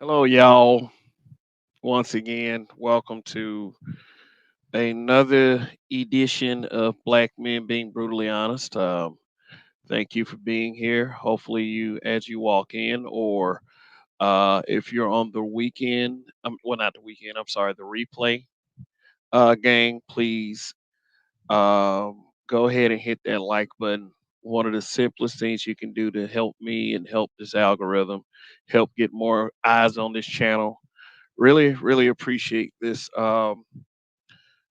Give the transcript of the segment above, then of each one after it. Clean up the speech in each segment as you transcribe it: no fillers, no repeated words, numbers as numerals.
Hello, y'all. Once again, welcome to another edition of Black Men Being Brutally Honest. Thank you for being here. Hopefully, as you walk in, or if you're on the weekend, well, not the weekend, I'm sorry, the replay gang, please go ahead and hit that like button. One of the simplest things you can do to help me and help this algorithm, help get more eyes on this channel. Really appreciate this.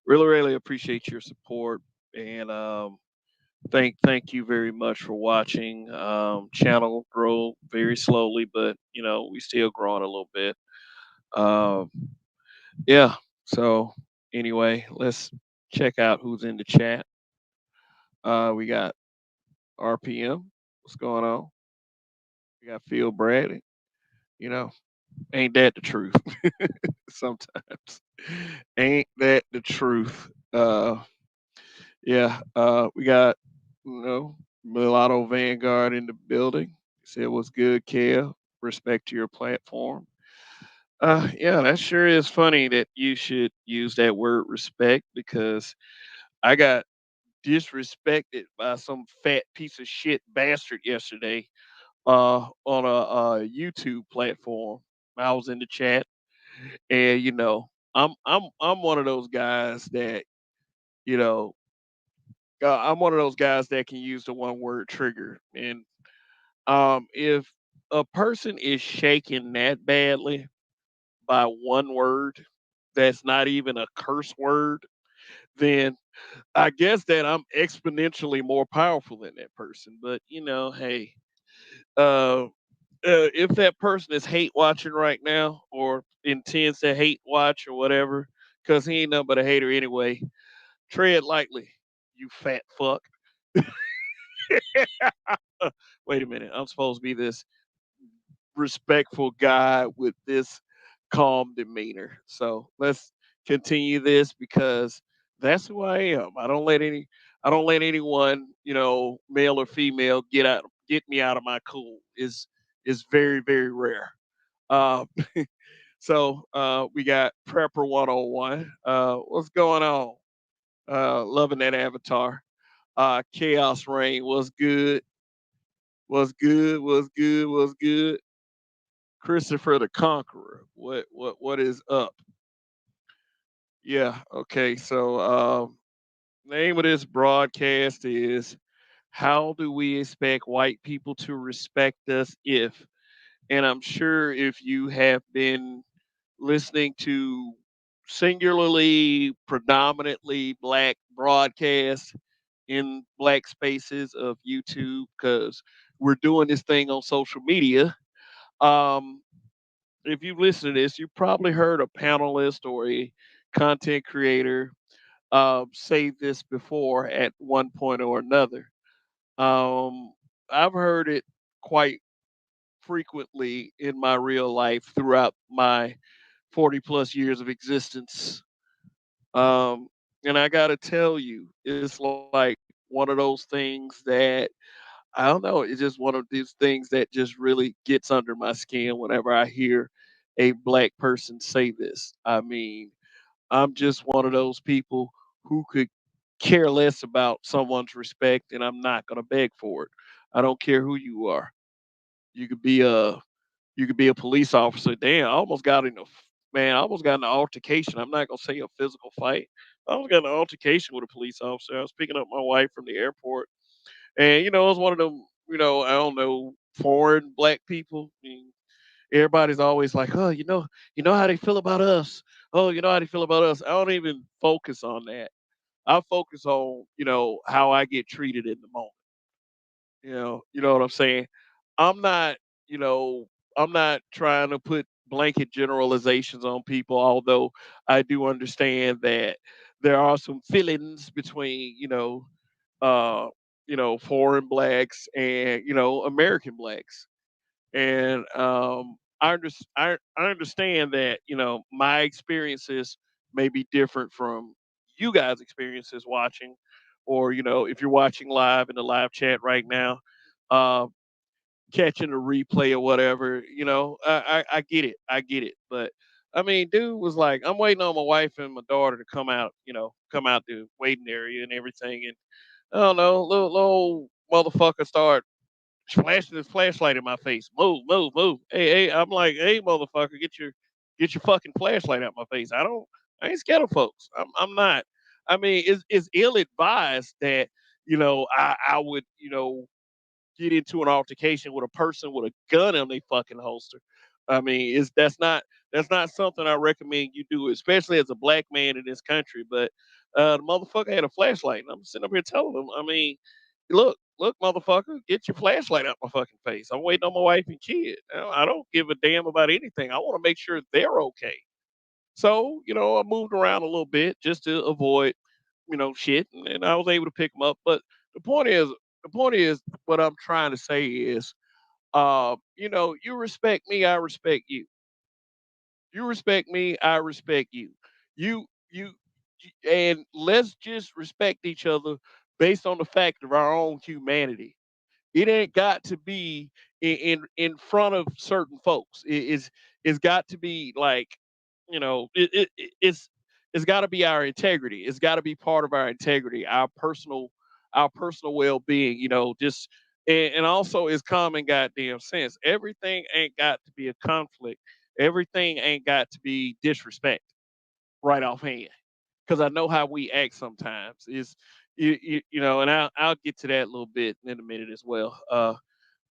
Really appreciate your support and thank you very much for watching. Channel grow very slowly, but we still growing a little bit. Um, yeah. So anyway, let's check out who's in the chat. We got RPM. What's going on? We got Phil Brad. You know, ain't that the truth? Sometimes ain't that the truth? Yeah, we got Mulatto Vanguard in the building. Said what's good, Kev. Respect to your platform. Yeah, that sure is funny that you should use that word respect because I got disrespected by some fat piece of shit bastard yesterday on a YouTube platform. I was in the chat, and I'm one of those guys that you know I'm one of those guys that can use the one word trigger. And if a person is shaken that badly by one word that's not even a curse word, then I guess that I'm exponentially more powerful than that person. But hey, uh, if that person is hate watching right now or intends to hate watch or whatever, because he ain't nothing but a hater anyway, tread lightly, you fat fuck. Wait a minute, I'm supposed to be this respectful guy with this calm demeanor. So let's continue this because that's who I am. I don't let anyone, male or female, get me out of my cool. Is very rare. Uh, we got Prepper 101. What's going on? Loving that avatar. Chaos Rain, what's good? What's good? What's good? What's good? Christopher the Conqueror. What is up? Yeah, okay. So name of this broadcast is How Do We Expect White People to Respect Us If? And I'm sure if you have been listening to singularly predominantly black broadcasts in black spaces of YouTube, because we're doing this thing on social media. Um, if you listen to this, you probably heard a panelist or a content creator say this before at one point or another. Um, I've heard it quite frequently in my real life throughout my 40 plus years of existence. Um, and I got to tell you, it's like one of those things that I don't know. It's just one of these things that just really gets under my skin whenever I hear a black person say this. I mean, I'm just one of those people who could care less about someone's respect, and I'm not going to beg for it. I don't care who you are. You could be a police officer. Damn, I almost got in a man. I almost got in an altercation. I'm not gonna say a physical fight. I almost got in an altercation with a police officer. I was picking up my wife from the airport, and it was one of them. I don't know, foreign black people. I mean, everybody's always like, oh, you know how they feel about us. Oh, you know how they feel about us. I don't even focus on that. I focus on how I get treated in the moment. You know what I'm saying? I'm not, you know, I'm not trying to put blanket generalizations on people, although I do understand that there are some feelings between, uh, foreign blacks and, American blacks. And I understand that, my experiences may be different from you guys' experiences watching, or, if you're watching live in the live chat right now. Uh, catching the replay or whatever. I get it, I get it. But I mean, dude was like, I'm waiting on my wife and my daughter to come out, come out the waiting area and everything, and I don't know, little motherfucker start flashing his flashlight in my face. Move, move, move. Hey, hey. I'm like, hey, motherfucker, get your fucking flashlight out my face. I ain't scared of folks. I'm not. I mean, it's ill advised that I would get into an altercation with a person with a gun in their fucking holster. I mean, it's that's not something I recommend you do, especially as a black man in this country. But the motherfucker had a flashlight, and I'm sitting up here telling him, I mean, look, motherfucker, get your flashlight out my fucking face. I'm waiting on my wife and kid. I don't give a damn about anything. I want to make sure they're okay. So, I moved around a little bit just to avoid, shit, and I was able to pick them up. But the point is, the point is, what I'm trying to say is, you respect me, I respect you. You respect me, I respect you. You, and let's just respect each other based on the fact of our own humanity. It ain't got to be in front of certain folks. It's got to be like, it's got to be our integrity. It's got to be part of our integrity, our personal well being. Just and also it's common goddamn sense. Everything ain't got to be a conflict. Everything ain't got to be disrespect right offhand. Because I know how we act sometimes. And I'll get to that a little bit in a minute as well.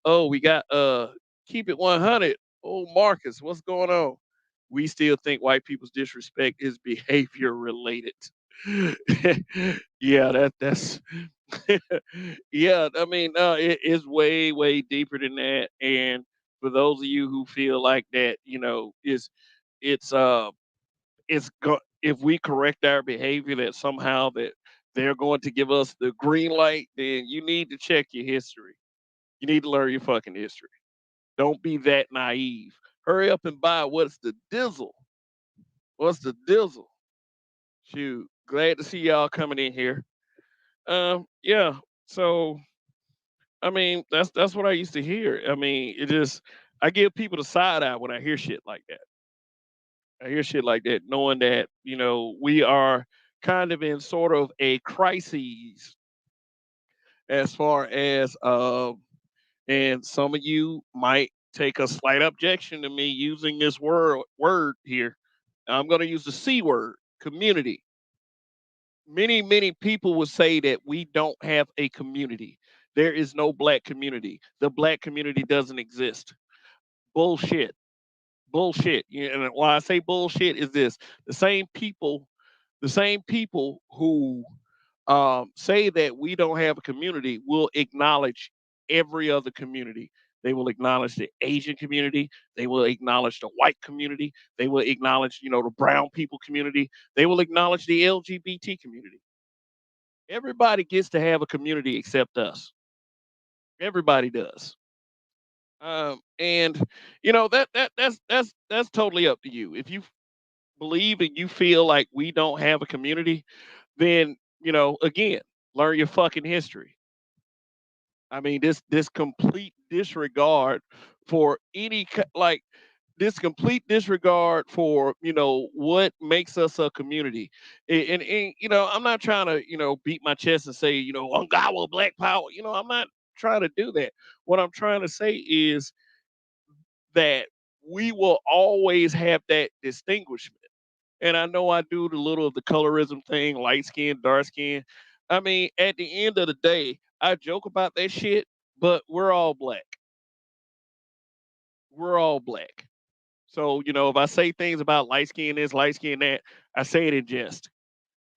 Oh, we got keep it 100. Oh, Marcus, what's going on? We still think white people's disrespect is behavior related. Yeah, that's yeah. I mean, it is way deeper than that. And for those of you who feel like that, it's if we correct our behavior that somehow that they're going to give us the green light, then you need to check your history. You need to learn your fucking history. Don't be that naive. Hurry up and buy what's the dizzle. What's the dizzle? Shoot. Glad to see y'all coming in here. Yeah. So I mean, that's what I used to hear. I mean, I give people the side eye when I hear shit like that. I hear shit like that, knowing that, we are kind of in sort of a crisis as far as and some of you might take a slight objection to me using this word here. I'm going to use the C word, community. Many people would say that we don't have a community. There is no black community. The black community doesn't exist. Bullshit. Bullshit. And why I say bullshit is this: the same people, the same people who say that we don't have a community will acknowledge every other community. They will acknowledge the Asian community. They will acknowledge the white community. They will acknowledge, the brown people community. They will acknowledge the LGBT community. Everybody gets to have a community except us. Everybody does. And that's totally up to you. If you believe and you feel like we don't have a community, then again, learn your fucking history. I mean, this complete disregard for like this complete disregard for what makes us a community. And I'm not trying to beat my chest and say on God will black power. I'm not trying to do that. What I'm trying to say is that we will always have that distinguishment. And I know I do the little of the colorism thing, light skin, dark skin. I mean, at the end of the day, I joke about that shit, but we're all black. We're all black. So, if I say things about light skin this, light skin that, I say it in jest.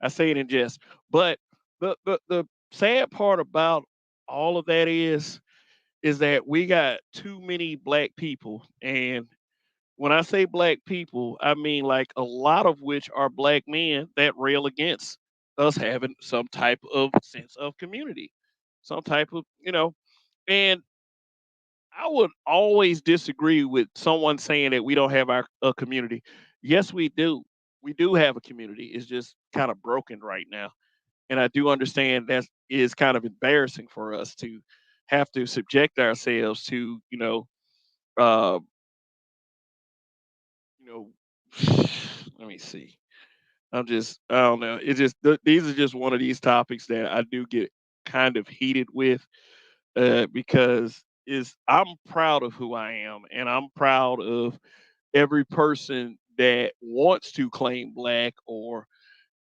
I say it in jest. But the sad part about all of that is that we got too many black people. And when I say black people, I mean like a lot of which are black men that rail against us having some type of sense of community, some type of, and I would always disagree with someone saying that we don't have a community. Yes, we do. We do have a community. It's just kind of broken right now. And I do understand that is kind of embarrassing for us to have to subject ourselves to, uh, you know, let me see. I don't know. It just these are just one of these topics that I do get kind of heated with, because is I'm proud of who I am, and I'm proud of every person that wants to claim black or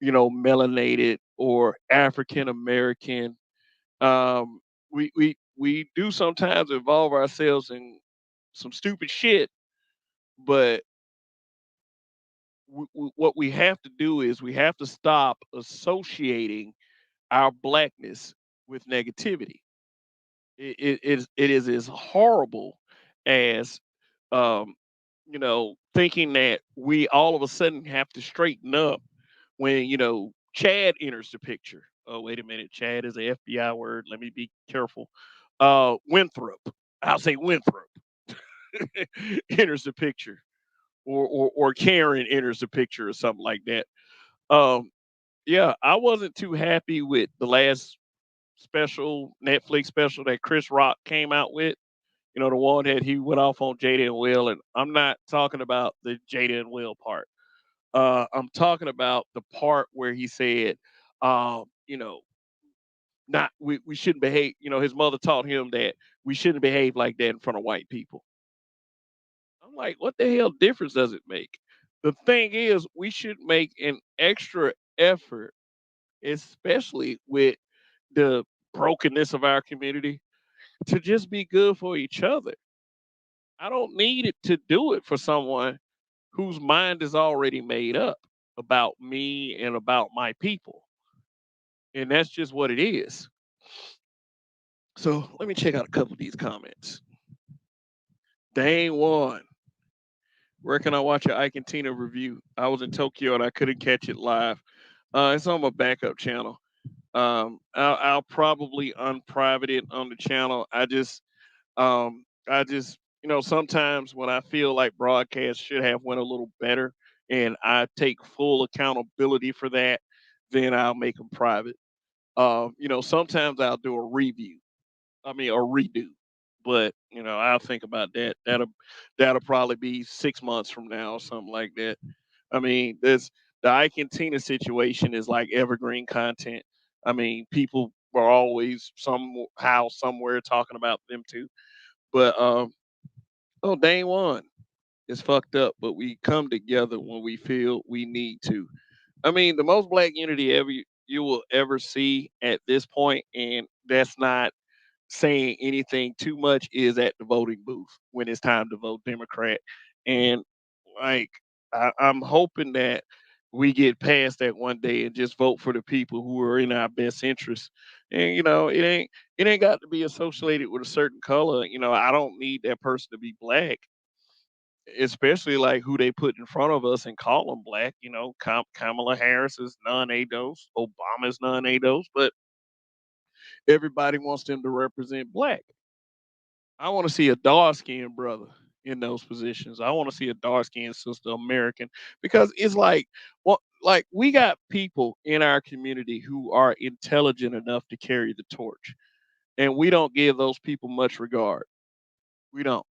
melanated or African American. Um, we do sometimes involve ourselves in some stupid shit, but what we have to do is we have to stop associating our blackness with negativity. It is as horrible as thinking that we all of a sudden have to straighten up when Chad enters the picture. Oh, wait a minute, Chad is a FBI word. Let me be careful. Winthrop, I'll say Winthrop enters the picture, or Karen enters the picture, or something like that. Um, yeah, I wasn't too happy with the last Netflix special that Chris Rock came out with. The one that he went off on Jada and Will, and I'm not talking about the Jada and Will part. I'm talking about the part where he said, you know, not we shouldn't behave. His mother taught him that we shouldn't behave like that in front of white people. I'm like, what the hell difference does it make? The thing is, we should make an extra effort, especially with the brokenness of our community, to just be good for each other. I don't need it to do it for someone whose mind is already made up about me and about my people. And that's just what it is. So let me check out a couple of these comments. Dane one. Where can I watch an Ike and Tina review? I was in Tokyo and I couldn't catch it live. It's on my backup channel. I'll probably unprivate it on the channel. I just, sometimes when I feel like broadcast should have went a little better, and I take full accountability for that, then I'll make them private. Sometimes I'll do a review. I mean, a redo. But I'll think about that. That'll probably be 6 months from now or something like that. I mean, there's the Ike and Tina situation is like evergreen content. I mean, people are always somehow somewhere talking about them too. But oh, Dane one is fucked up, but we come together when we feel we need to. I mean, the most black unity ever you will ever see at this point, and that's not saying anything too much, is at the voting booth when it's time to vote Democrat. And like, I'm hoping that we get past that one day and just vote for the people who are in our best interest. And it ain't got to be associated with a certain color. I don't need that person to be black, especially like who they put in front of us and call them black. Kamala Harris is non-ADOS, Obama's non-ADOS, but everybody wants them to represent black. I want to see a dark skinned brother in those positions. I want to see a dark skinned sister American, because it's like, well, like we got people in our community who are intelligent enough to carry the torch, and we don't give those people much regard. We don't.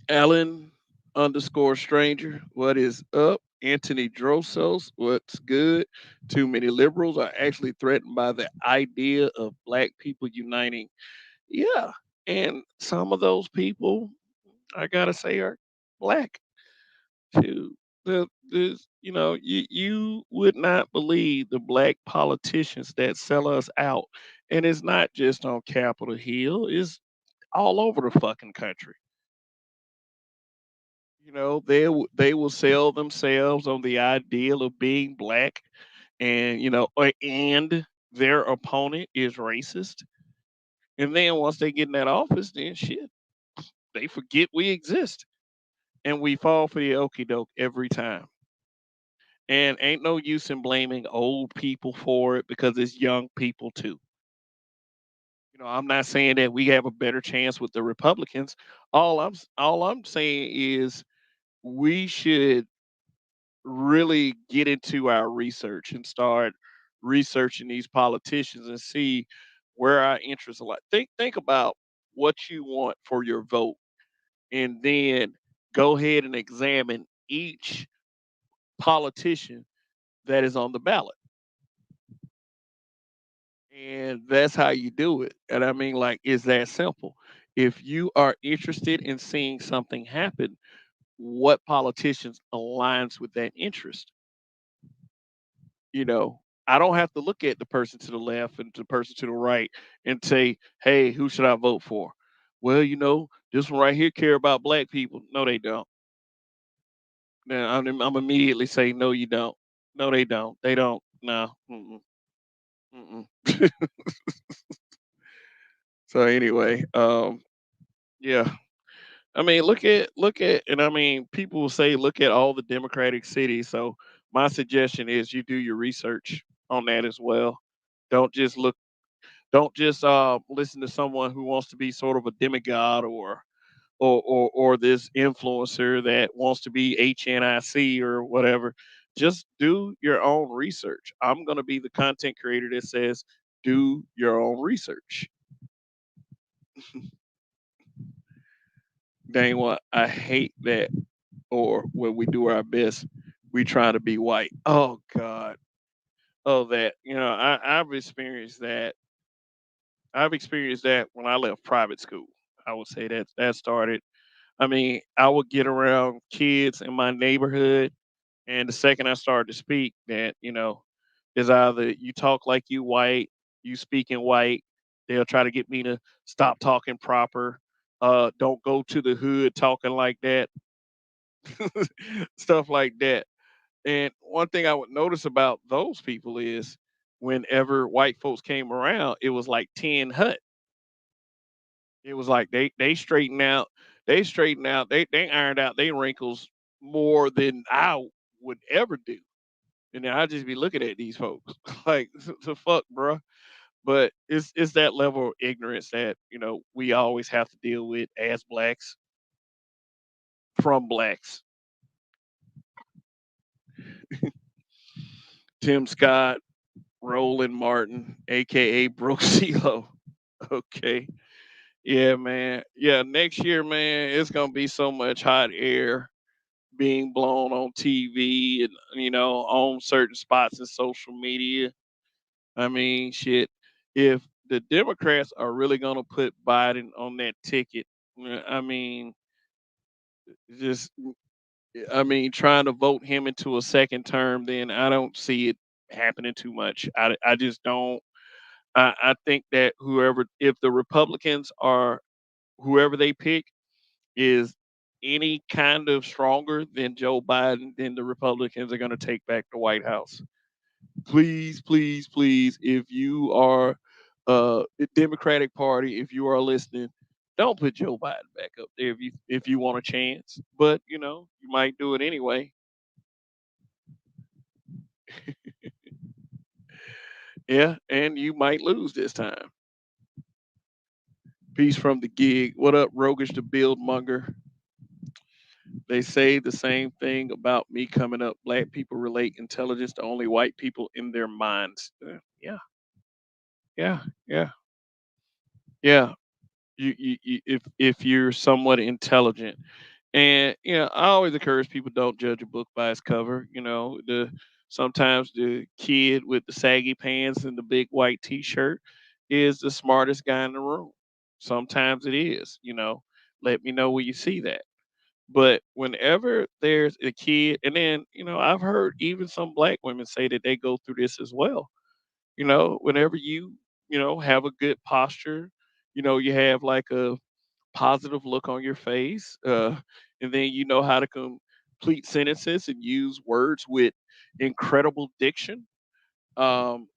Alan underscore stranger, what is up? Anthony Drosos, what's good? Too many liberals are actually threatened by the idea of black people uniting. Yeah. And some of those people, I gotta say, are black too. You would not believe the black politicians that sell us out. And it's not just on Capitol Hill, it's all over the fucking country. They will sell themselves on the ideal of being black, and and their opponent is racist. And then once they get in that office, then shit, they forget we exist, and we fall for the okie doke every time. And ain't no use in blaming old people for it, because it's young people too. I'm not saying that we have a better chance with the Republicans. All I'm saying is we should really get into our research and start researching these politicians and see. where our interests are like. Think about what you want for your vote, and then go ahead and examine each politician that is on the ballot. And that's how you do it. And I mean, like, it's that simple. If you are interested in seeing something happen, what politicians aligns with that interest? You know, I don't have to look at the person to the left and the person to the right and say, "Hey, who should I vote for?" Well, this one right here care about black people. No, they don't. Then I'm immediately say, "No, you don't. No, they don't. They don't. No. Mm-mm, mm-mm." So anyway, yeah. I mean, look at, and I mean, people will say, look at all the Democratic cities. So my suggestion is you do your research on that as well. Don't just look. Don't just listen to someone who wants to be sort of a demigod, or this influencer that wants to be HNIC or whatever. Just do your own research. I'm going to be the content creator that says do your own research. Dang, what I hate that. Or when we do our best, we try to be white. Oh God. Oh, that. I've experienced that. I've experienced that when I left private school. I would say that started. I mean, I would get around kids in my neighborhood, and the second I started to speak, that is either you talk like you white, you speak in white. They'll try to get me to stop talking proper. Don't go to the hood talking like that. Stuff like that. And one thing I would notice about those people is whenever white folks came around, it was like 10 hut. It was like they straighten out, they ironed out their wrinkles more than I would ever do. And then I just be looking at these folks like the fuck, bruh. But it's that level of ignorance that we always have to deal with as blacks from blacks. Tim Scott, Roland Martin, aka Brooke CeeLo. Okay. Yeah, man. Yeah, next year, man, it's gonna be so much hot air being blown on TV and on certain spots in social media. I mean, shit. If the Democrats are really gonna put Biden on that ticket, I mean, just trying to vote him into a second term, then I don't see it happening too much. I just don't. I think that if the Republicans are whoever they pick is any kind of stronger than Joe Biden, then the Republicans are going to take back the White House. Please, please, please, if you are the Democratic Party, if you are listening, don't put Joe Biden back up there if you want a chance. But you might do it anyway. Yeah, and you might lose this time. Peace from the gig. What up, Rogish the Build Monger? They say the same thing about me coming up. Black people relate intelligence to only white people in their minds. Yeah, yeah, yeah, yeah. If you're somewhat intelligent, and I always encourage people, don't judge a book by its cover. The sometimes the kid with the saggy pants and the big white T-shirt is the smartest guy in the room. Sometimes it is. Let me know where you see that. But whenever there's a kid, and then, I've heard even some black women say that they go through this as well. Whenever you have a good posture, you have like a positive look on your face, and then you know how to complete sentences and use words with incredible diction. Um,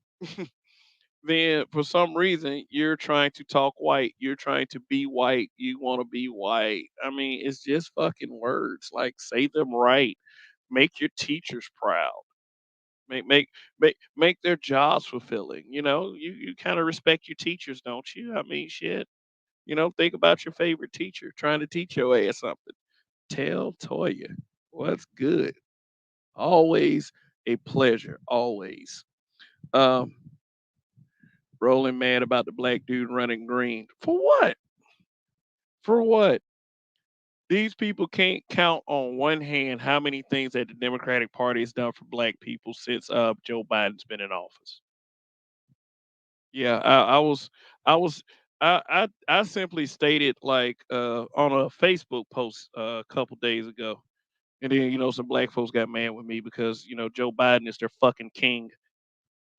then for some reason you're trying to talk white, you're trying to be white, you want to be white. I mean, it's just fucking words. Like, say them right. Make your teachers proud. Make their jobs fulfilling. You kind of respect your teachers, don't you? I mean, shit. Think about your favorite teacher trying to teach your ass something. Tell Toya what's good. Always a pleasure. Always. Um, Rolling mad about the black dude running green. For what? For what? These people can't count on one hand how many things that the Democratic Party has done for black people since Joe Biden's been in office. Yeah, I was I simply stated like on a Facebook post a couple days ago. And then, some black folks got mad with me because, Joe Biden is their fucking king.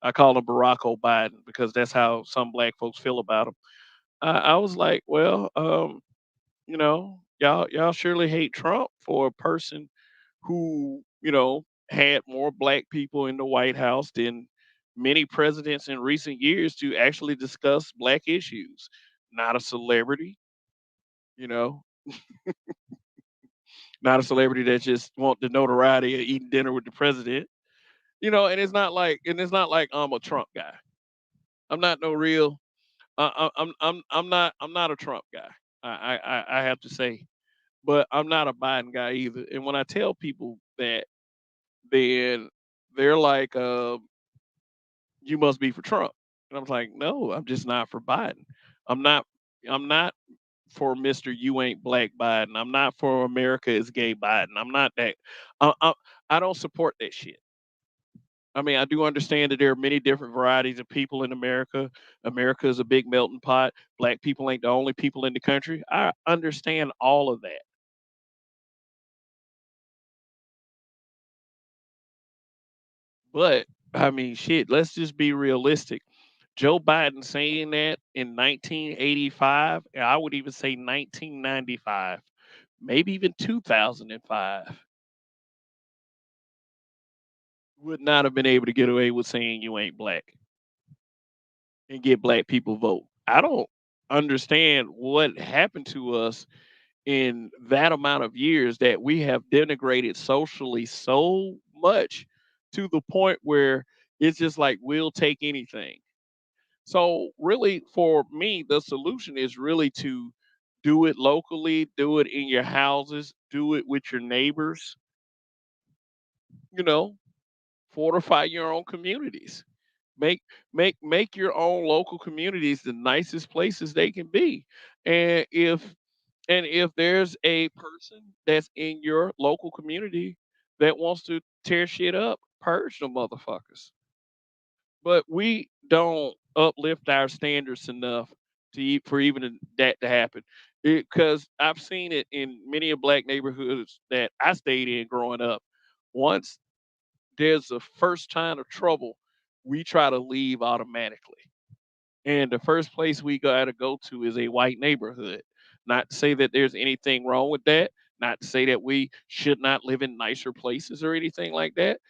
I call him Barack Biden because that's how some black folks feel about him. I was like, well, y'all surely hate Trump for a person who, had more black people in the White House than many presidents in recent years to actually discuss black issues. Not a celebrity, you know, not a celebrity that just want the notoriety of eating dinner with the president. And it's not like I'm a Trump guy. I'm not no real. I'm not a Trump guy. I have to say, but I'm not a Biden guy either. And when I tell people that, then they're like, "You must be for Trump," and I'm like, "No, I'm just not for Biden. I'm not. I'm not for Mister You Ain't Black Biden. I'm not for America is Gay Biden. I'm not that. I don't support that shit." I mean, I do understand that there are many different varieties of people in America. America is a big melting pot. Black people ain't the only people in the country. I understand all of that. But I mean, shit, let's just be realistic. Joe Biden saying that in 1985, and I would even say 1995, maybe even 2005, would not have been able to get away with saying you ain't black and get black people vote. I don't understand what happened to us in that amount of years that we have denigrated socially so much to the point where it's just like we'll take anything. So really for me the solution is really to do it locally, do it in your houses, do it with your neighbors, you know, fortify your own communities. Make make your own local communities the nicest places they can be. And if there's a person that's in your local community that wants to tear shit up, purge the motherfuckers. But we don't uplift our standards enough for even that to happen. Because I've seen it in many of black neighborhoods that I stayed in growing up. Once there's a first sign of trouble, we try to leave automatically. And the first place we gotta go to is a white neighborhood. Not to say that there's anything wrong with that, not to say that we should not live in nicer places or anything like that,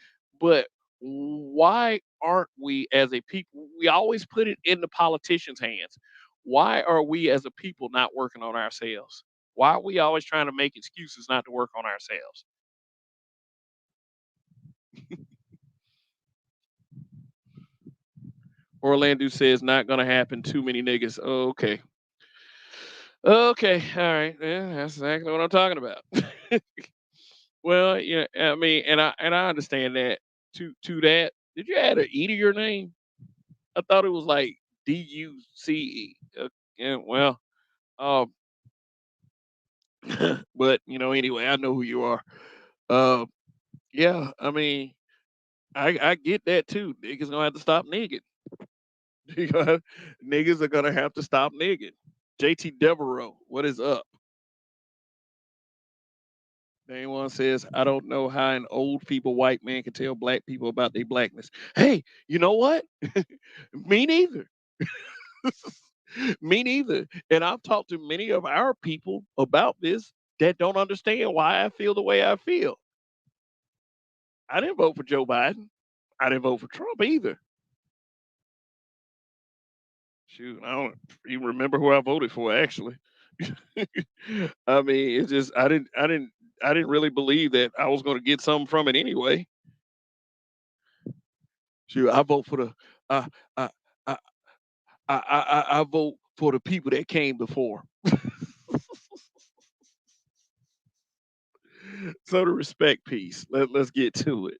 but why aren't we as a people we always put it in the politicians' hands. Why are we as a people not working on ourselves? Why are we always trying to make excuses not to work on ourselves? Orlando says not gonna happen. Too many niggas. Oh, okay. Okay. All right. Yeah, that's exactly what I'm talking about. Well, yeah. I mean, and I understand that. To that, did you add an E to your name? I thought it was like Duce. Yeah. Well. Um. But anyway, I know who you are. Uh. Yeah. I mean, I get that too. Niggas gonna have to stop nigging. Niggas are gonna have to stop nigging. JT Devereaux, what is up? Anyone says, I don't know how an old people white man can tell black people about their blackness. Hey, you know what? Me neither. Me neither. And I've talked to many of our people about this that don't understand why I feel the way I feel. I didn't vote for Joe Biden. I didn't vote for Trump either. Shoot, I don't even remember who I voted for actually. I mean, it's just I didn't really believe that I was going to get something from it anyway. Shoot, I vote for the I I I I vote for the people that came before. So the respect piece. Let's get to it.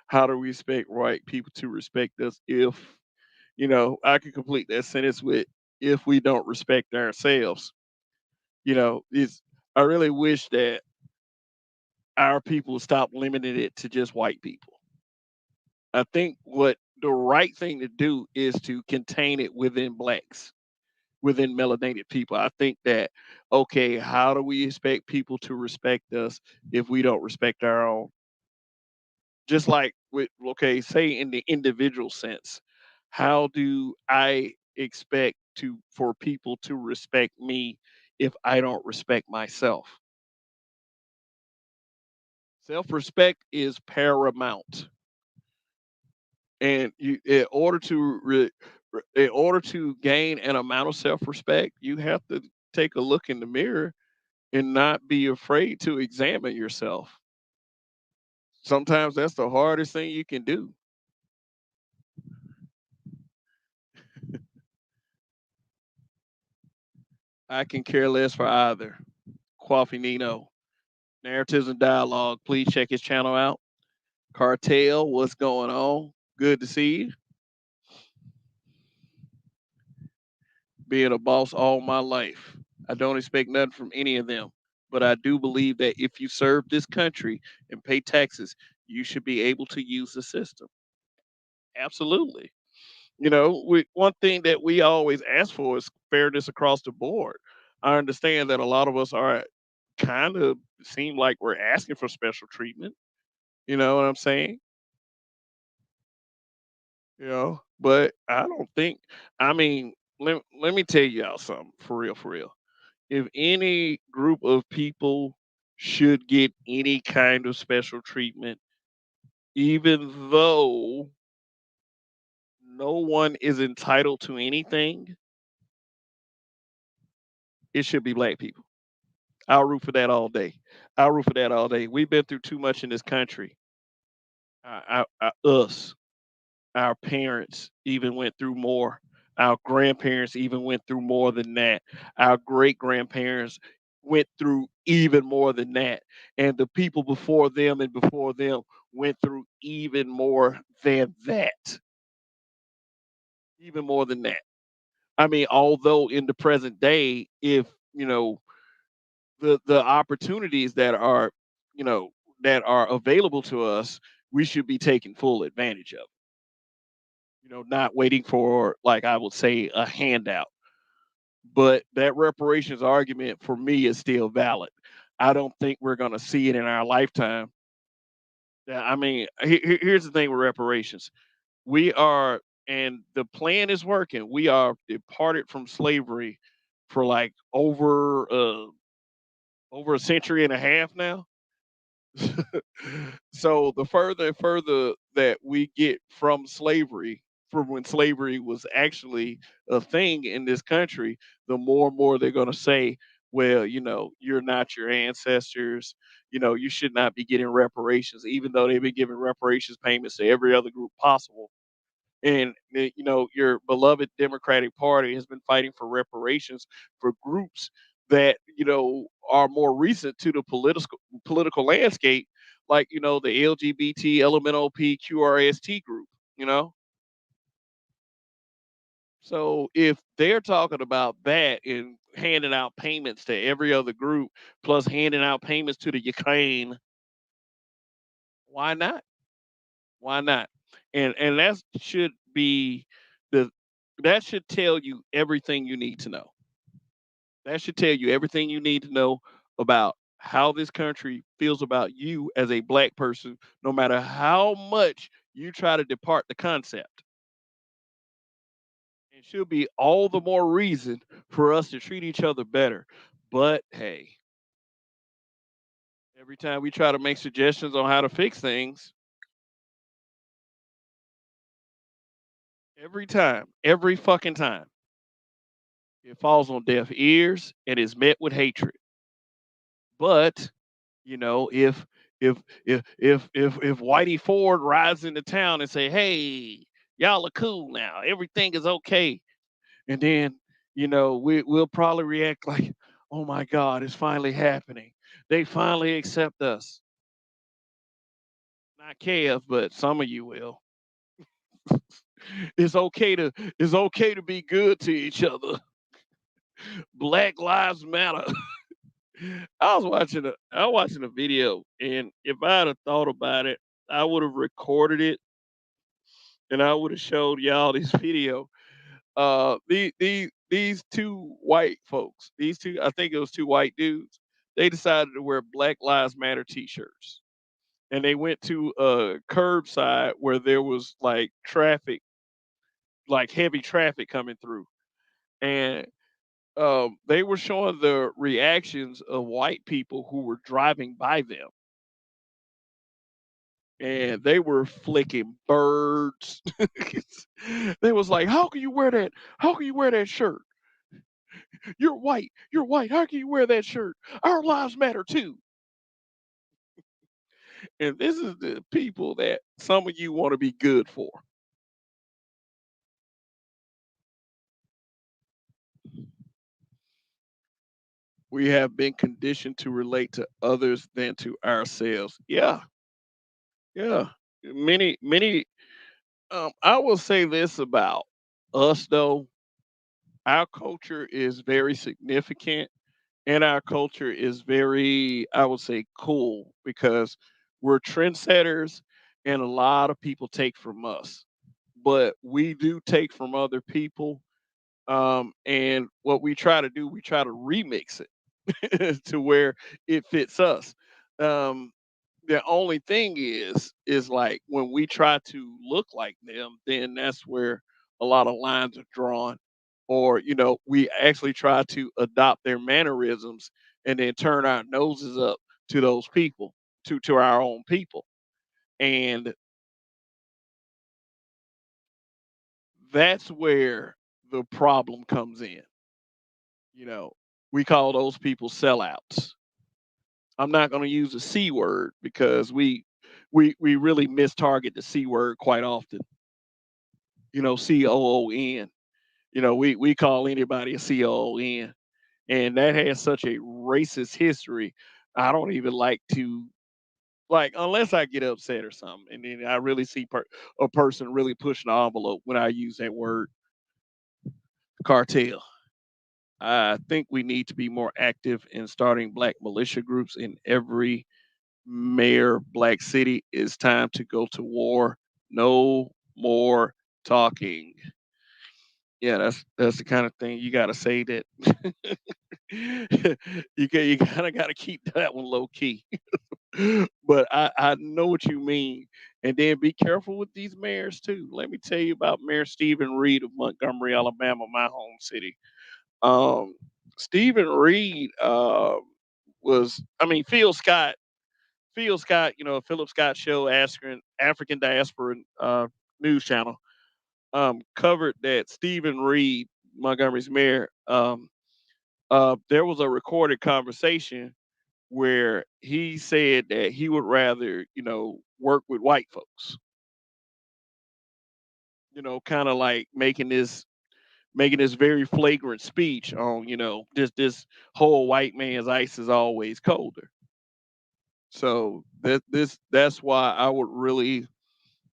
How do we expect white people to respect us if I could complete that sentence with if we don't respect ourselves. It's I really wish that our people would stop limiting it to just white people. I think what the right thing to do is to contain it within blacks, within melanated people. I think that, okay, how do we expect people to respect us if we don't respect our own? Just like with, okay, say in the individual sense, how do I expect for people to respect me if I don't respect myself? Self-respect is paramount. And in order to gain an amount of self-respect, you have to take a look in the mirror and not be afraid to examine yourself. Sometimes that's the hardest thing you can do. I can care less for either. Coffee Nino. Narratives and Dialogue. Please check his channel out. Cartel, what's going on? Good to see you. Being a boss all my life. I don't expect nothing from any of them. But I do believe that if you serve this country and pay taxes, you should be able to use the system. Absolutely. One thing that we always ask for is fairness across the board. I understand that a lot of us are kind of seem like we're asking for special treatment. You know what I'm saying? But I don't think, I mean, let me tell y'all something for real, for real. If any group of people should get any kind of special treatment, even though no one is entitled to anything, it should be black people. I'll root for that all day. I'll root for that all day. We've been through too much in this country. Us, our parents even went through more. Our grandparents even went through more than that. Our great grandparents went through even more than that. And the people before them and before them went through even more than that. Even more than that. I mean, although in the present day, if the opportunities you know that are available to us, we should be taking full advantage of. Not waiting for, like, I would say, a handout. But that reparations argument for me is still valid. I don't think we're going to see it in our lifetime. Yeah, I mean, here's the thing with reparations. We are, and the plan is working. We are departed from slavery for like over a century and a half now. So the further and further that we get from slavery, from when slavery was actually a thing in this country, the more and more they're going to say, well, you're not your ancestors. You should not be getting reparations, even though they've been giving reparations payments to every other group possible. And your beloved Democratic Party has been fighting for reparations for groups that are more recent to the political landscape, like the LGBT LMNOP group. You know, so if they're talking about that and handing out payments to every other group, plus handing out payments to the Ukraine, why not? Why not? And the that should tell you everything you need to know. That should tell you everything you need to know about how this country feels about you as a black person, no matter how much you try to depart the concept. It should be all the more reason for us to treat each other better. But hey, every time we try to make suggestions on how to fix things, every fucking time, it falls on deaf ears and is met with hatred. But if Whitey Ford rides into town and say, "Hey, y'all are cool now, everything is okay," and then we'll probably react like, "Oh my God, it's finally happening. They finally accept us." Not Kev, but some of you will. It's okay to be good to each other. Black lives matter. I was watching a video, and if I'd have thought about it, I would have recorded it and I would have showed y'all this video. These two white folks, these two, I think it was two white dudes, they decided to wear Black Lives Matter t-shirts. And they went to a curbside where there was like traffic, like heavy traffic coming through. And they were showing the reactions of white people who were driving by them, and they were flicking birds. They was like, "How can you wear that? How can you wear that shirt? You're white. You're white. How can you wear that shirt? Our lives matter too." And this is the people that some of you want to be good for. We have been conditioned to relate to others than to ourselves. Yeah, yeah. Many. I will say this about us though. Our culture is very significant, and our culture is very, I would say, cool because we're trendsetters, and a lot of people take from us. But we do take from other people, and what we try to do, we try to remix it to where it fits us. Um, the only thing is like when we try to look like them, then that's where a lot of lines are drawn. Or, we actually try to adopt their mannerisms and then turn our noses up to those people, to our own people. And that's where the problem comes in. You know, we call those people sellouts. I'm not going to use the C word because we really mistarget the C word quite often. COON. We call anybody a COON, and that has such a racist history. I don't even like to, like, unless I get upset or something, and then I really see a person really pushing the envelope when I use that word cartel. I think we need to be more active in starting black militia groups in every mayor black city. It's time to go to war. No more talking. Yeah, that's the kind of thing you got to say that you kind of got to keep that one low key. But I know what you mean. And then be careful with these mayors too. Let me tell you about Mayor Stephen Reed of Montgomery, Alabama, my home city. Um, Stephen Reed I mean, Phil Scott, Philip Scott show, African Diaspora News Channel, covered that Stephen Reed, Montgomery's mayor, there was a recorded conversation where he said that he would rather, work with white folks, kind of like making this very flagrant speech on, this whole white man's ice is always colder. So that's why I would really,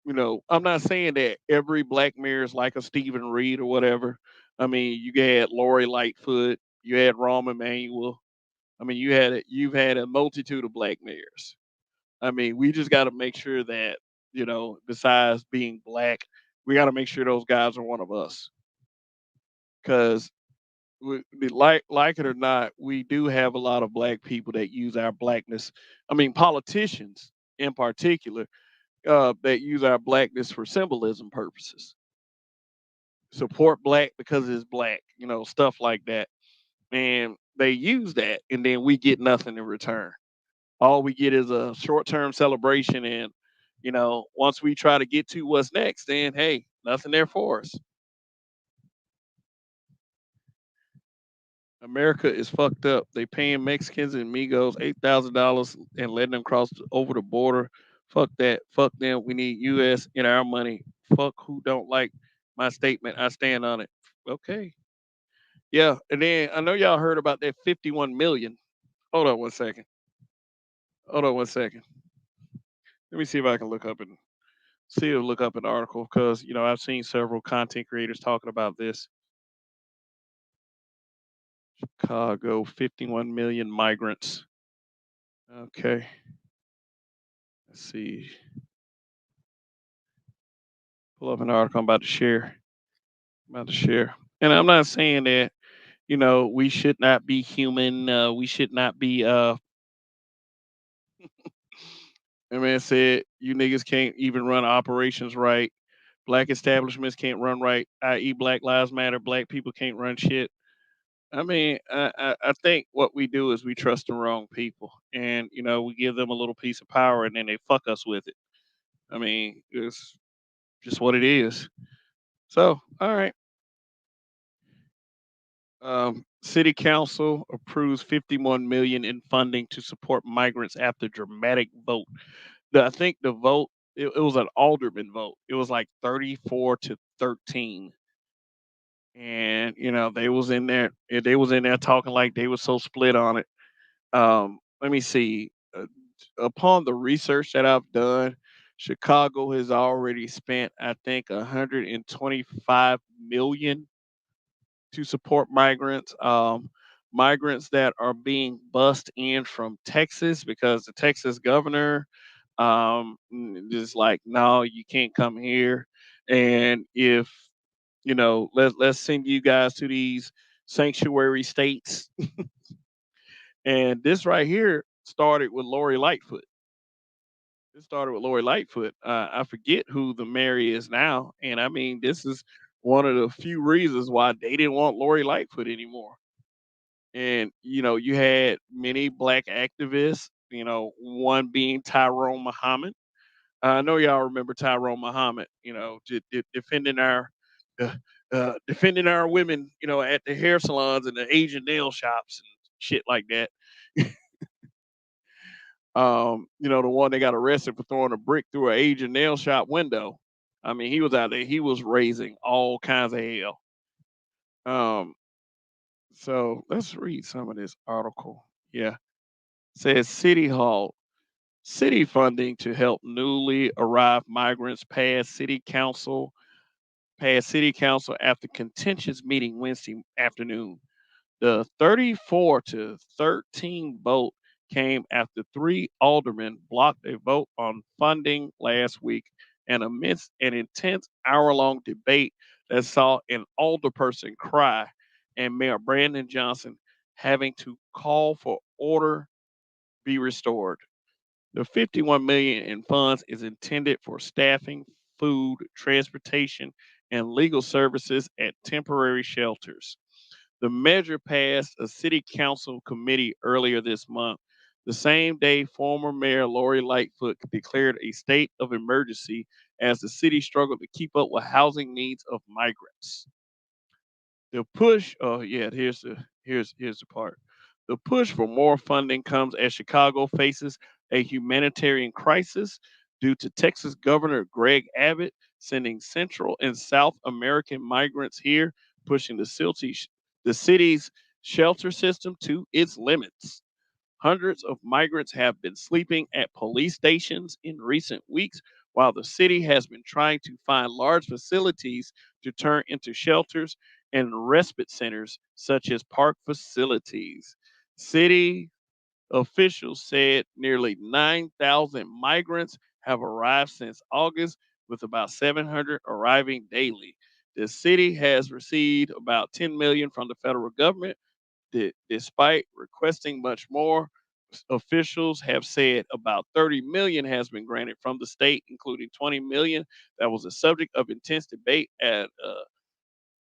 I'm not saying that every black mayor is like a Stephen Reed or whatever. I mean, you had Lori Lightfoot, you had Rahm Emanuel. I mean, you've had a multitude of black mayors. I mean, we just got to make sure that, besides being black, we got to make sure those guys are one of us. Because like it or not, we do have a lot of black people that use our blackness. I mean, politicians in particular, that use our blackness for symbolism purposes. Support black because it's black, stuff like that. And they use that, and then we get nothing in return. All we get is a short-term celebration, and once we try to get to what's next, then hey, nothing there for us. America is fucked up. They paying Mexicans and Migos $8,000 and letting them cross over the border. Fuck that. Fuck them. We need U.S. in our money. Fuck who don't like my statement. I stand on it. Okay. Yeah. And then I know y'all heard about that 51 million. Hold on one second. Hold on one second. Let me see if I can look up and See, or look up an article because I've seen several content creators talking about this. Chicago, 51 million migrants. Okay, let's see. Pull up an article I'm about to share. About to share, and I'm not saying that we should not be human. We should not be. I mean, said you niggas can't even run operations right. Black establishments can't run right, i.e., Black Lives Matter. Black people can't run shit. I mean, I think what we do is we trust the wrong people, and we give them a little piece of power, and then they fuck us with it. I mean, it's just what it is. So, all right. City council approves 51 million in funding to support migrants after dramatic vote. I think the vote it was an alderman vote. It was like 34-13, and they was in there talking like they were so split on it. Let me see. Upon the research that I've done, Chicago has already spent, I think, 125 million to support migrants. Migrants that are being bussed in from Texas because the Texas governor is like, no, you can't come here. And if let's send you guys to these sanctuary states. And this right here started with Lori Lightfoot. This started with Lori Lightfoot. I forget who the mayor is now, and I mean, this is one of the few reasons why they didn't want Lori Lightfoot anymore. And you had many black activists. One being Tyrone Muhammad. I know y'all remember Tyrone Muhammad. Defending uh, defending our women. At the hair salons and the Asian nail shops and shit like that. The one that got arrested for throwing a brick through an Asian nail shop window. I mean, he was out there. He was raising all kinds of hell. Um, so let's read some of this article. Yeah, says city funding to help newly arrived migrants pass city council after contentious meeting Wednesday afternoon. The 34 to 13 vote came after three aldermen blocked a vote on funding last week, and amidst an intense hour-long debate that saw an alderperson cry and Mayor Brandon Johnson having to call for order be restored. The 51 million in funds is intended for staffing, food, transportation, and legal services at temporary shelters. The measure passed a city council committee earlier this month, the same day former Mayor Lori Lightfoot declared a state of emergency as the city struggled to keep up with housing needs of migrants. The push, oh yeah, here's the part. The push for more funding comes as Chicago faces a humanitarian crisis due to Texas Governor Greg Abbott sending Central and South American migrants here, pushing the city's shelter system to its limits. Hundreds of migrants have been sleeping at police stations in recent weeks, while the city has been trying to find large facilities to turn into shelters and respite centers, such as park facilities. City officials said nearly 9,000 migrants have arrived since August, with about 700 arriving daily. The city has received about 10 million from the federal government. Despite requesting much more, officials have said about 30 million has been granted from the state, including 20 million that was a subject of intense debate at a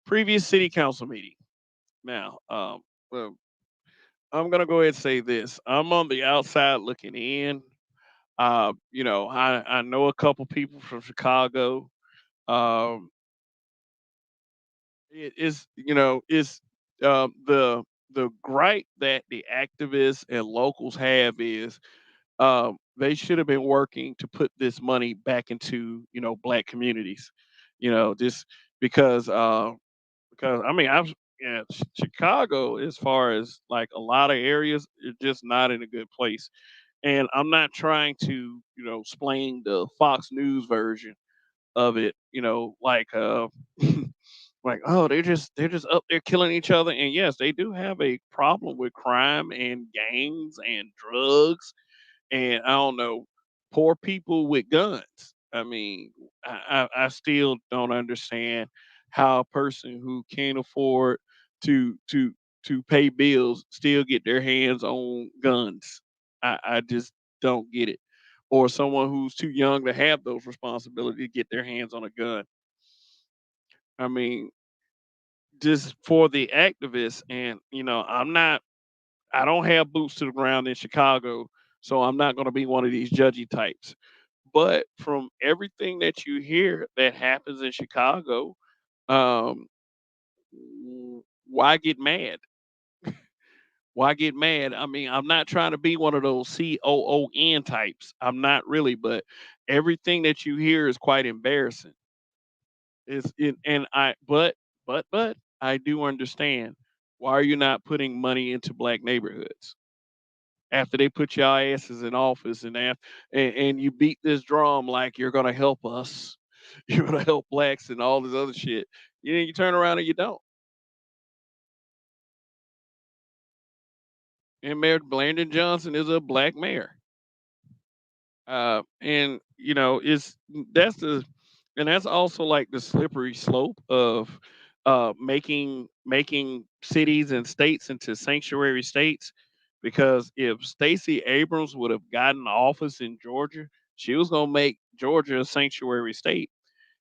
previous city council meeting. Now, well, I'm gonna go ahead and say this: I'm on the outside looking in. I know a couple people from Chicago. Um, it is it's the gripe that the activists and locals have is they should have been working to put this money back into black communities. Just because I mean Chicago, as far as like a lot of areas, is just not in a good place. And I'm not trying to explain the Fox News version. of it, like like, oh, they're just up there killing each other. And yes, they do have a problem with crime and gangs and drugs and I don't know, poor people with guns. I mean, I still don't understand how a person who can't afford to to to pay bills still get their hands on guns. I just don't get it. Or someone who's too young to have those responsibilities get their hands on a gun. I mean, just for the activists, and I don't have boots to the ground in Chicago, so I'm not going to be one of these judgy types. But from everything that you hear that happens in Chicago, um, why get mad? Why get mad? I mean, I'm not trying to be one of those COON types. I'm not really, but everything that you hear is quite embarrassing. It's it, and I, but I do understand. Why are you not putting money into black neighborhoods? After they put your asses in office and you beat this drum like you're gonna help us, you're gonna help blacks and all this other shit. You turn around and you don't. And Mayor Blandon Johnson is a black mayor. And it's that's the and that's also like the slippery slope of making cities and states into sanctuary states. Because if Stacey Abrams would have gotten office in Georgia, she was gonna make Georgia a sanctuary state,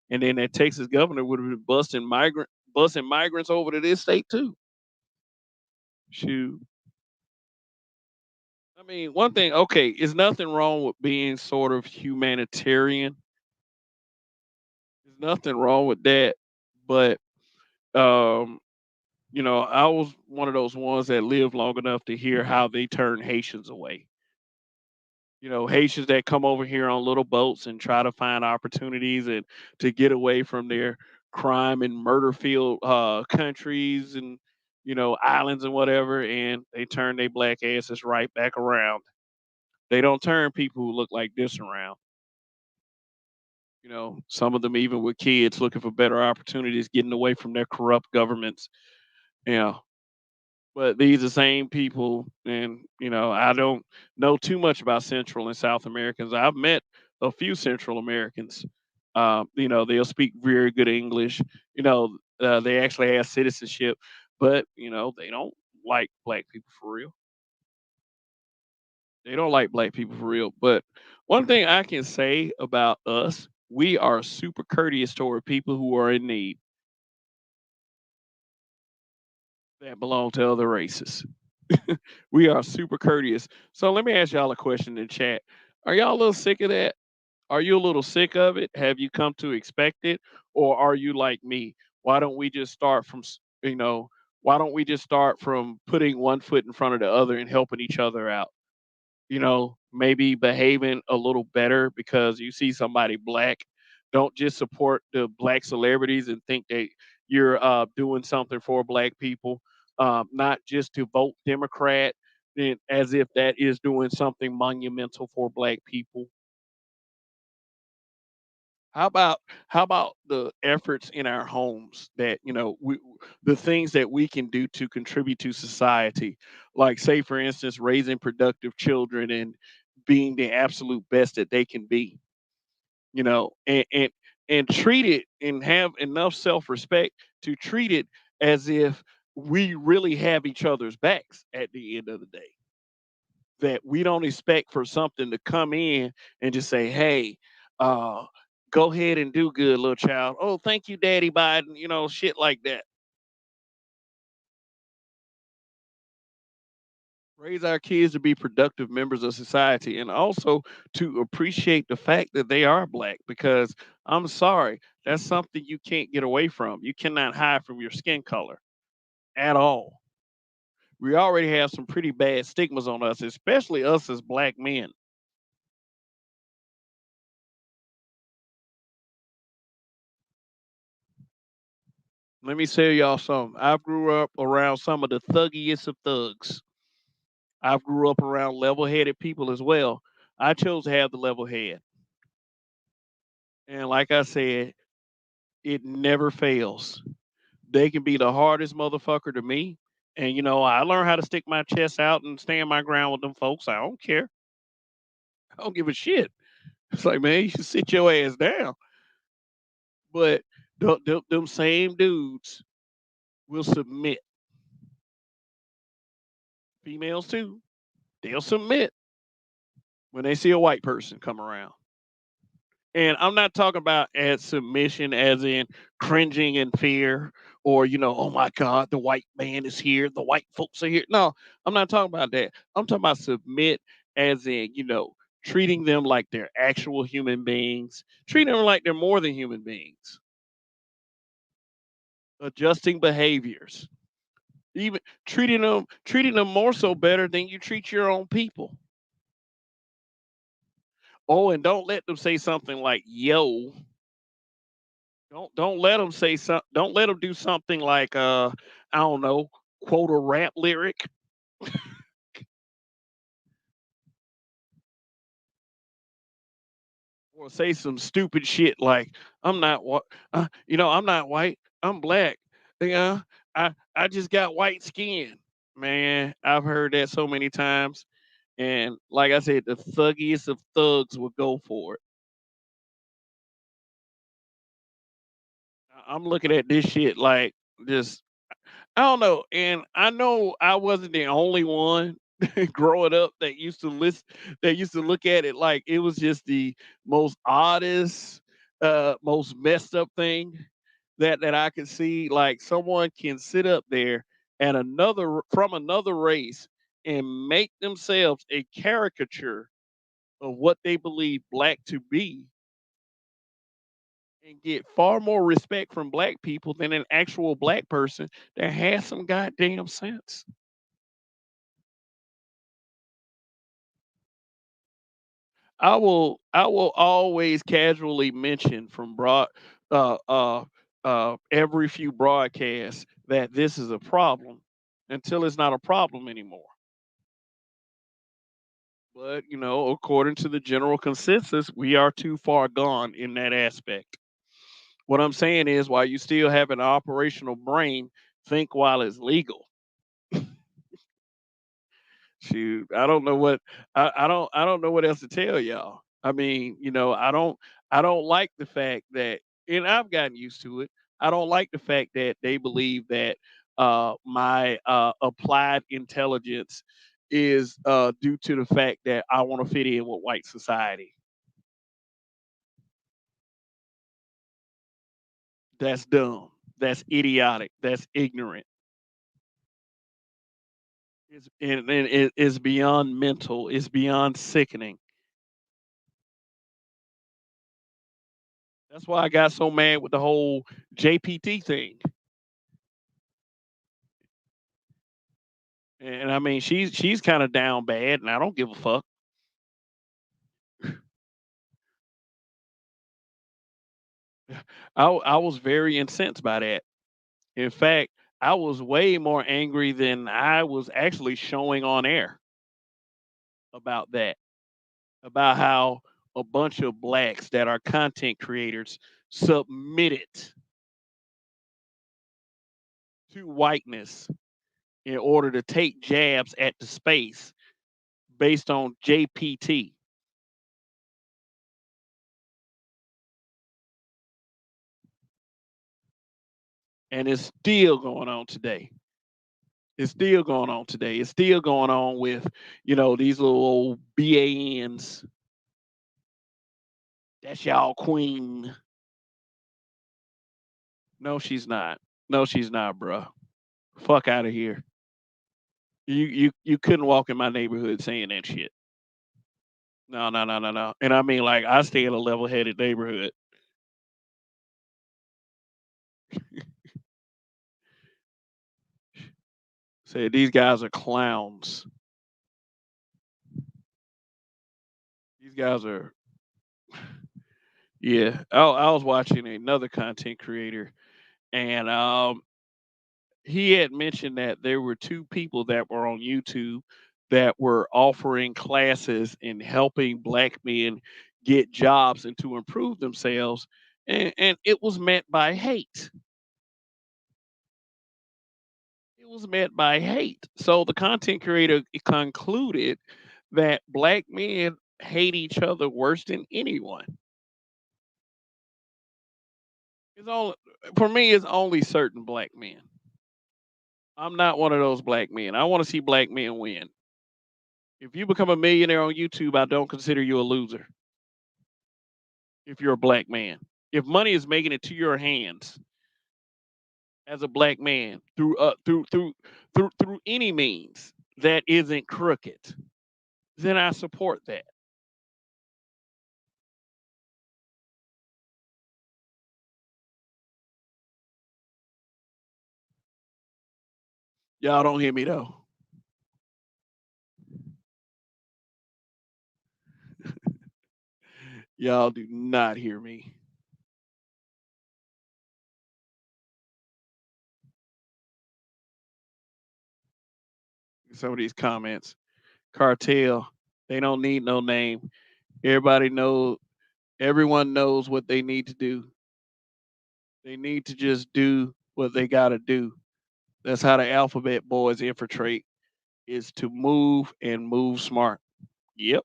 and then that Texas governor would have been busting migrants over to this state too. Shoot, I mean, one thing, okay, is nothing wrong with being sort of humanitarian. There's nothing wrong with that, but um, I was one of those ones that lived long enough to hear how they turn Haitians away. Haitians that come over here on little boats and try to find opportunities and to get away from their crime and murder filled countries and islands and whatever, and they turn their black asses right back around. They don't turn people who look like this around. Some of them even with kids looking for better opportunities, getting away from their corrupt governments. Yeah. But these are same people, and I don't know too much about Central and South Americans. I've met a few Central Americans. They'll speak very good English. They actually have citizenship, but they don't like black people for real. They don't like black people for real. But one thing I can say about us, we are super courteous toward people who are in need that belong to other races. We are super courteous. So let me ask y'all a question in chat. Are y'all a little sick of that? Are you a little sick of it? Have you come to expect it? Or are you like me? Why don't we just start from, why don't we just start from putting one foot in front of the other and helping each other out? Maybe behaving a little better because you see somebody black. Don't just support the black celebrities and think that you're doing something for black people. Not just to vote Democrat, then as if that is doing something monumental for black people. How about how about the efforts in our homes that the things that we can do to contribute to society, like say for instance raising productive children and being the absolute best that they can be, and treat it and have enough self-respect to treat it as if we really have each other's backs at the end of the day. That we don't expect for something to come in and just say, "Hey, uh, go ahead and do good, little child." Oh, thank you, Daddy Biden. Shit like that. Raise our kids to be productive members of society, and also to appreciate the fact that they are black. Because I'm sorry, that's something you can't get away from. You cannot hide from your skin color at all. We already have some pretty bad stigmas on us, especially us as black men. Let me tell y'all something. I grew up around some of the thuggiest of thugs. I grew up around level-headed people as well. I chose to have the level head. And like I said, it never fails. They can be the hardest motherfucker to me. And I learned how to stick my chest out and stand my ground with them folks. I don't care. I don't give a shit. It's like, man, you should sit your ass down. But them same dudes will submit. Females too. They'll submit when they see a white person come around. And I'm not talking about as submission as in cringing in fear or, oh my God, the white man is here, the white folks are here. No, I'm not talking about that. I'm talking about submit as in, treating them like they're actual human beings, treating them like they're more than human beings, adjusting behaviors, even treating them more so better than you treat your own people. Oh, and don't let them say something like yo. Don't let them say something. Don't let them do something like I don't know, quote a rap lyric or say some stupid shit like I'm not what I'm not white. I'm black. Yeah, I just got white skin. Man, I've heard that so many times. And like I said, the thuggiest of thugs would go for it. I'm looking at this shit like just I don't know, and I know I wasn't the only one growing up that used to listen, that used to look at it like it was just the most oddest, most messed up thing that I could see. Like someone can sit up there and from another race and make themselves a caricature of what they believe black to be and get far more respect from black people than an actual black person that has some goddamn sense. I will always casually mention from uh uh every few broadcasts that this is a problem until it's not a problem anymore. But according to the general consensus, we are too far gone in that aspect. What I'm saying is while you still have an operational brain, think while it's legal. Shoot, I don't know what else to tell y'all. I mean, I don't like the fact that, and I've gotten used to it. I don't like the fact that they believe that my applied intelligence is due to the fact that I want to fit in with white society. That's dumb. That's idiotic. That's ignorant. It's beyond mental. It's beyond sickening. That's why I got so mad with the whole JPT thing. And I mean, she's kind of down bad, and I don't give a fuck. I was very incensed by that. In fact, I was way more angry than I was actually showing on air about that. About how a bunch of blacks that are content creators submitted to whiteness in order to take jabs at the space based on JPT, and it's still going on today. It's still going on today. It's still going on with, these little old BANs. That's y'all queen. No, she's not. No, she's not, bruh. Fuck out of here. You couldn't walk in my neighborhood saying that shit. No, no, no, no, no. And I mean, like, I stay in a level-headed neighborhood. Say these guys are clowns. These guys are. Yeah. I was watching another content creator, and he had mentioned that there were two people that were on YouTube that were offering classes in helping black men get jobs and to improve themselves, and it was met by hate. It was met by hate. So the content creator concluded that black men hate each other worse than anyone. It's all for me. It's only certain black men. I'm not one of those black men. I want to see black men win. If you become a millionaire on YouTube, I don't consider you a loser. If you're a black man, if money is making it to your hands as a black man through any means that isn't crooked, then I support that. Y'all don't hear me though. Y'all do not hear me. Some of these comments, cartel, they don't need no name. Everybody knows. Everyone knows what they need to do. They need to just do what they got to do. That's how the alphabet boys infiltrate, is to move and move smart. Yep.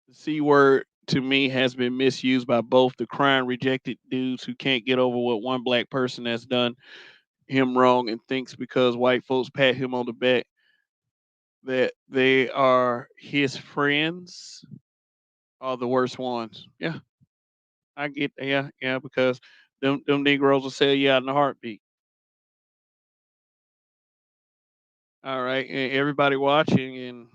The C word to me has been misused by both the crime rejected dudes who can't get over what one black person has done him wrong and thinks because white folks pat him on the back that they are his friends are the worst ones. Yeah, I get, yeah, yeah, because them Negroes will sell you out in a heartbeat. All right, and everybody watching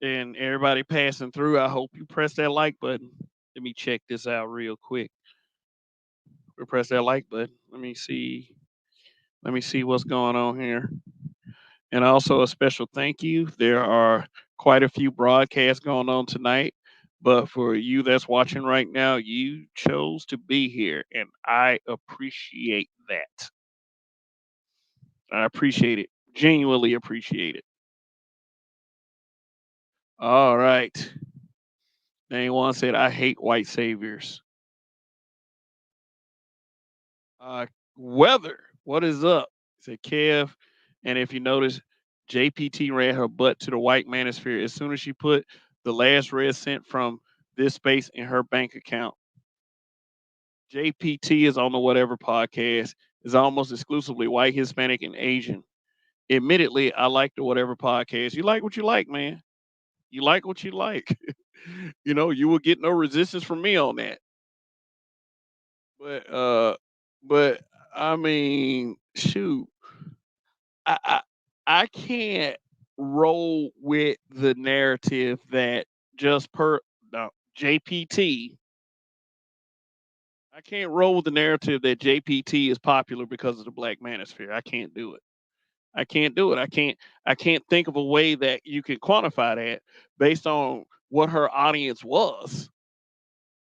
and everybody passing through, I hope you press that like button. Let me check this out real quick. We press that like button. Let me see. Let me see what's going on here. And also a special thank you. There are quite a few broadcasts going on tonight, but for you that's watching right now, you chose to be here, and I appreciate that. I appreciate it. Genuinely appreciate it. All right. Anyone said I hate white saviors. Uh, Weather, what is up? Said Kev. And if you notice, JPT ran her butt to the white manosphere as soon as she put the last red cent from this space in her bank account. JPT is on the Whatever podcast, is almost exclusively white, Hispanic, and Asian. Admittedly, I like the Whatever podcast. You like what you like, man. You like what you like. You will get no resistance from me on that. But but I mean, shoot, I I, I can't roll with the narrative that just per no, JPT. I can't roll with the narrative that JPT is popular because of the Black Manosphere. I can't do it. I can't do it. I can't think of a way that you can quantify that based on what her audience was.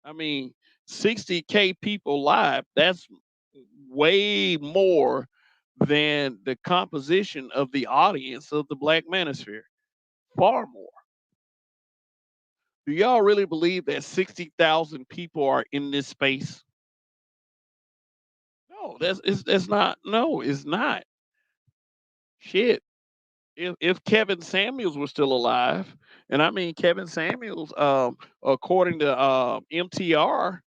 I mean, 60K people live, that's way more than the composition of the audience of the Black Manosphere. Far more. Do y'all really believe that 60,000 people are in this space? No, that's not. No, it's not. Shit. If Kevin Samuels was still alive, and I mean Kevin Samuels, according to MTR,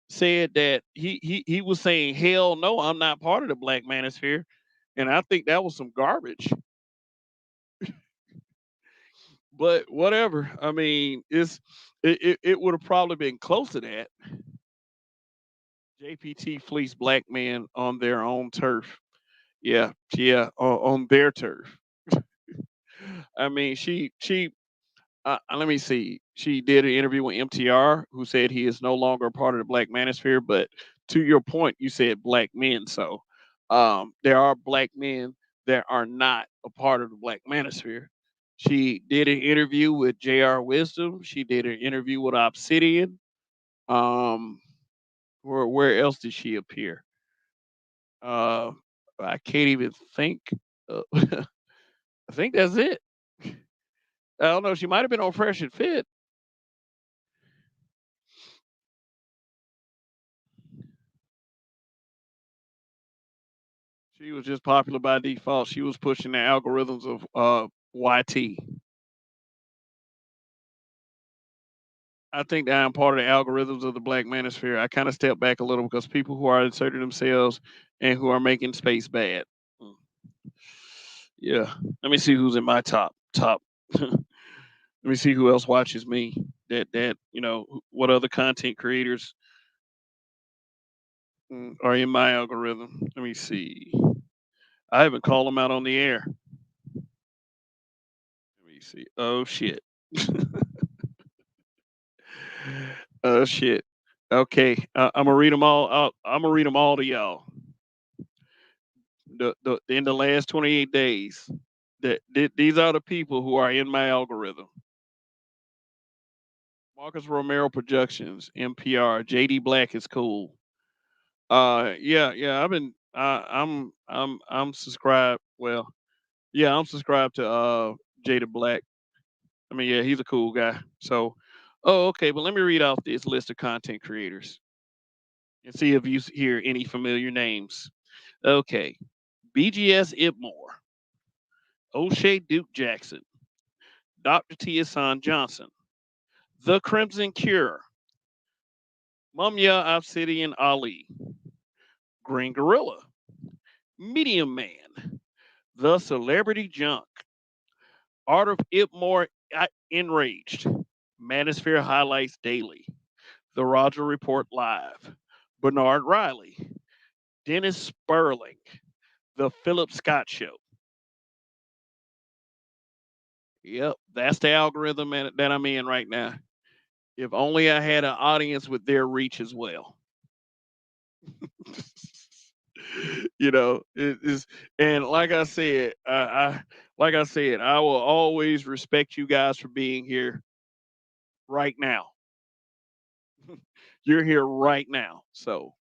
said that he was saying, "Hell no, I'm not part of the Black Manosphere," and I think that was some garbage. But whatever. I mean, it would have probably been close to that. JPT fleeced black men on their own turf. Yeah, yeah, on their turf. I mean, she let me see. She did an interview with MTR, who said he is no longer a part of the Black Manosphere. But to your point, you said black men. So there are black men that are not a part of the Black Manosphere. She did an interview with J.R. Wisdom. She did an interview with Obsidian. Um, where else did she appear? Uh, I can't even think. I think that's it. I don't know. She might have been on Fresh and Fit. She was just popular by default. She was pushing the algorithms of YT. I think that I'm part of the algorithms of the Black Manosphere. I kind of step back a little because people who are inserting themselves and who are making space bad. Mm. Yeah. Let me see who's in my top. Let me see who else watches me. What other content creators are in my algorithm. Let me see. I haven't called them out on the air. Let me see. Oh shit. Oh shit. Okay, I'm gonna read them all. I'm gonna read them all to y'all. In the last 28 days, these are the people who are in my algorithm. Marcus Romero Productions, NPR. JD Black is cool. Yeah, yeah. I'm subscribed. Well, yeah, I'm subscribed to Jada Black. I mean, yeah, he's a cool guy. So, oh, okay. But let me read off this list of content creators and see if you hear any familiar names. Okay, BGS Ipmore, O'Shea Duke Jackson, Dr. Tiasan Johnson, The Crimson Cure, Mumya Obsidian Ali, Green Gorilla, Medium Man, The Celebrity Junk, Art of Ipmore Enraged, Manosphere Highlights Daily, The Roger Report Live, Bernard Riley, Dennis Sperling, The Philip Scott Show. Yep, that's the algorithm that I'm in right now. If only I had an audience with their reach as well. It is, and like I said, I will always respect you guys for being here right now. You're here right now, so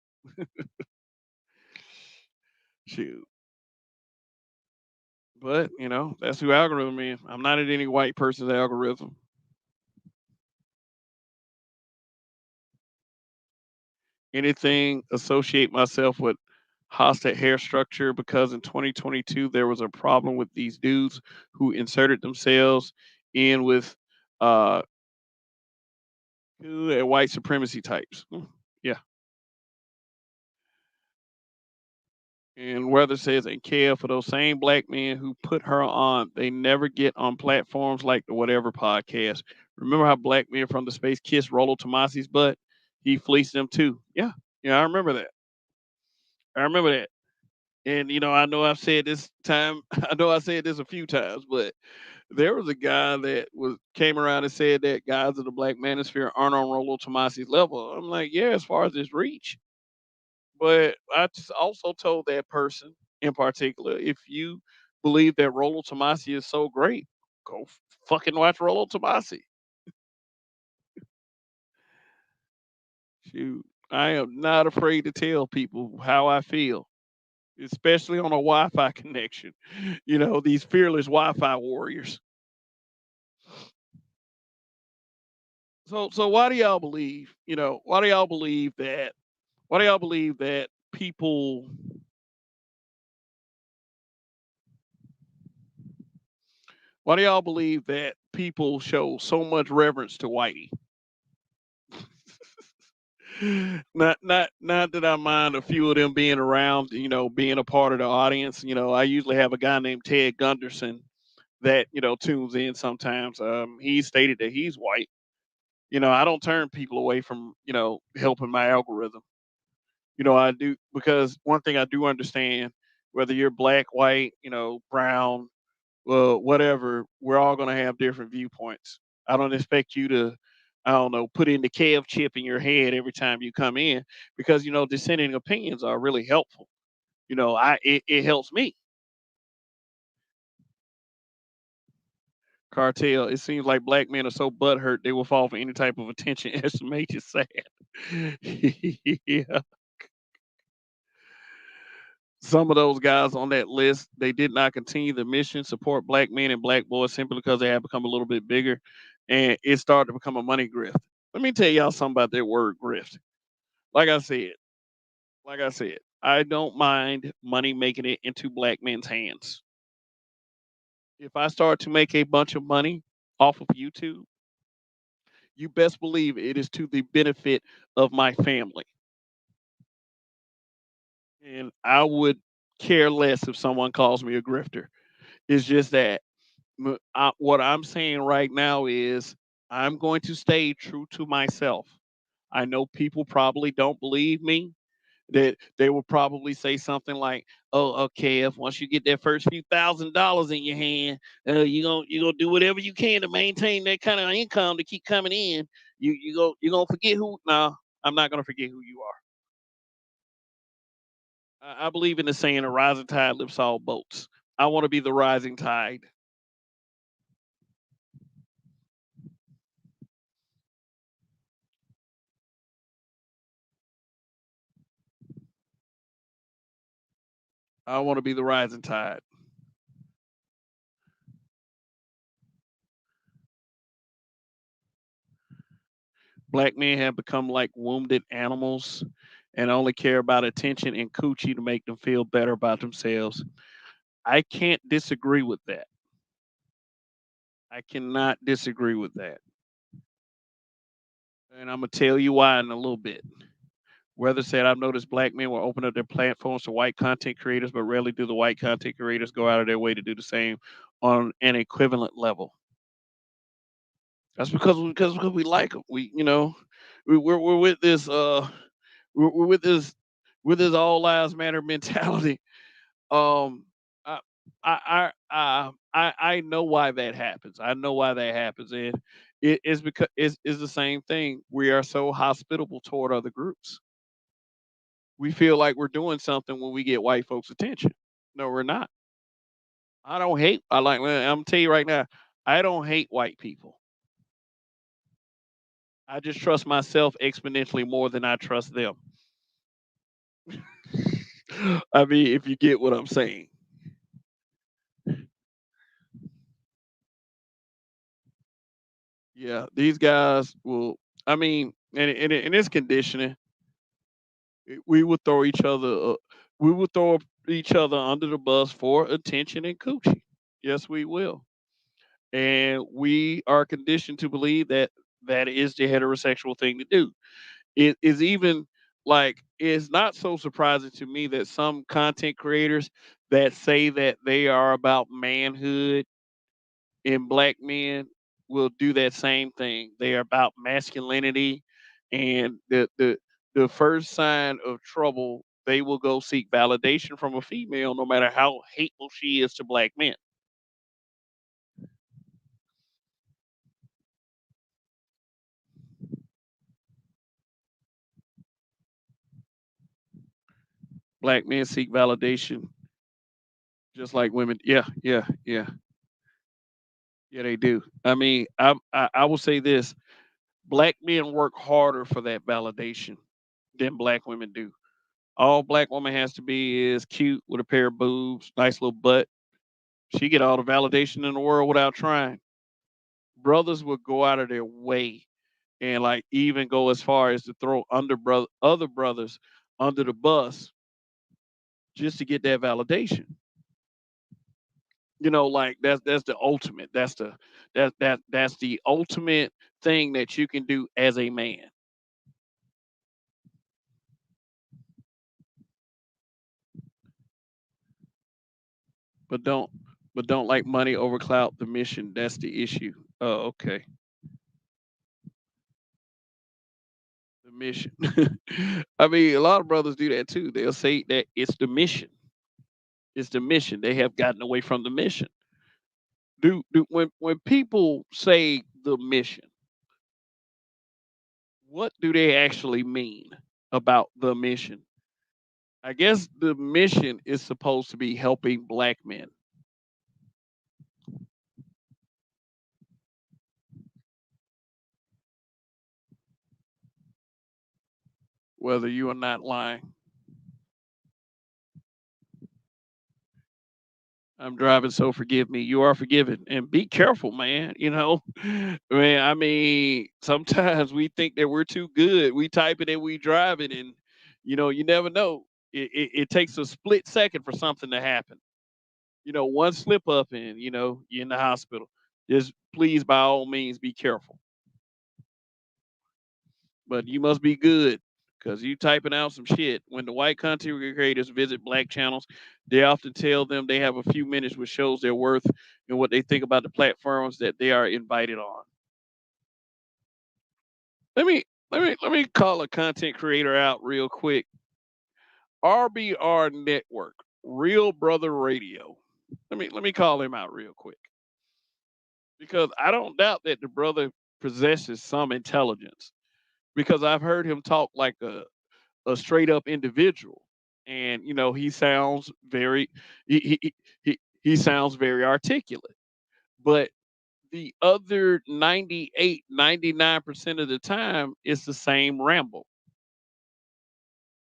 shoot. But that's who algorithm is. I'm not in any white person's algorithm. Anything associate myself with hostile hair structure because in 2022 there was a problem with these dudes who inserted themselves in with uh and white supremacy types. Yeah. And Weather says, and care for those same black men who put her on, they never get on platforms like the whatever podcast. Remember how black men from the space kissed Rollo Tomasi's butt? He fleeced them too. Yeah. Yeah, I remember that. I remember that. And I know I've said this time, I know I said this a few times, but there was a guy that was came around and said that guys of the Black Manosphere aren't on Rollo Tomasi's level. I'm like, yeah, as far as his reach. But I just also told that person in particular, if you believe that Rollo Tomasi is so great, go fucking watch Rollo Tomasi. Shoot, I am not afraid to tell people how I feel, especially on a Wi-Fi connection. These fearless Wi-Fi warriors. So why do y'all believe? Why do y'all believe that? Why do y'all believe that people? Why do y'all believe that people show so much reverence to Whitey? Not that I mind a few of them being around, being a part of the audience. I usually have a guy named Ted Gunderson that tunes in sometimes. He stated that he's white. I don't turn people away from helping my algorithm. I do because one thing I do understand, whether you're black, white, brown, well, whatever, we're all going to have different viewpoints. I don't expect you to, I don't know, put in the Kev chip in your head every time you come in because dissenting opinions are really helpful. It helps me. Cartel. It seems like black men are so butthurt they will fall for any type of attention. Estimate is sad. Yeah. Some of those guys on that list, they did not continue the mission, support black men and black boys simply because they have become a little bit bigger, and it started to become a money grift. Let me tell y'all something about that word grift. Like I said, I don't mind money making it into black men's hands. If I start to make a bunch of money off of YouTube, you best believe it is to the benefit of my family. And I would care less if someone calls me a grifter. It's just that what I'm saying right now is I'm going to stay true to myself. I know people probably don't believe me. That they will probably say something like, "Oh, okay, if once you get that first few $1,000s in your hand, you gonna do whatever you can to maintain that kind of income to keep coming in. You gonna forget who? No, I'm not gonna forget who you are. I believe in the saying, "A rising tide lifts all boats." I want to be the rising tide. I want to be the rising tide. Black men have become like wounded animals and only care about attention and coochie to make them feel better about themselves. I can't disagree with that. I cannot disagree with that. And I'm going to tell you why in a little bit. Weather said, I've noticed black men will open up their platforms to white content creators, but rarely do the white content creators go out of their way to do the same on an equivalent level. That's because we like them. We're with this we're with this all lives matter mentality. Um, I I know why that happens. I know why that happens, and it is because it's the same thing. We are so hospitable toward other groups. We feel like we're doing something when we get white folks' attention. No, we're not. I don't hate. I like. I'm gonna tell you right now. I don't hate white people. I just trust myself exponentially more than I trust them. I mean, if you get what I'm saying. Yeah, these guys will. I mean, and it's conditioning. We would throw each other. We would throw each other under the bus for attention and coochie. Yes, we will. And we are conditioned to believe that that is the heterosexual thing to do. It is even like it's not so surprising to me that some content creators that say that they are about manhood and black men will do that same thing. They are about masculinity, and the first sign of trouble, they will go seek validation from a female, no matter how hateful she is to black men. Black men seek validation just like women. Yeah, yeah, yeah, yeah. They do. I mean, I will say this: black men work harder for that validation than black women do. All black woman has to be is cute with a pair of boobs, nice little butt. She get all the validation in the world without trying. Brothers will go out of their way and like even go as far as to throw other brothers under the bus just to get that validation. Like that's the ultimate. That's the ultimate thing that you can do as a man. But don't like money over clout the mission. That's the issue. Oh, okay. The mission. I mean, a lot of brothers do that too. They'll say that it's the mission. It's the mission. They have gotten away from the mission. Do when people say the mission, what do they actually mean about the mission? I guess the mission is supposed to be helping black men, whether you are not lying. I'm driving, so forgive me. You are forgiven. And be careful, man. I mean, sometimes we think that we're too good. We type it and we drive it, and you never know. It takes a split second for something to happen. One slip up and you're in the hospital. Just please, by all means, be careful. But you must be good because you typing out some shit. When the white content creators visit black channels, they often tell them they have a few minutes, which shows their worth and what they think about the platforms that they are invited on. Let me call a content creator out real quick. RBR Network, Real Brother Radio. Let me call him out real quick because I don't doubt that the brother possesses some intelligence because I've heard him talk like a straight up individual, and he sounds very he sounds very articulate. But the other 98, 99% of the time it's the same ramble.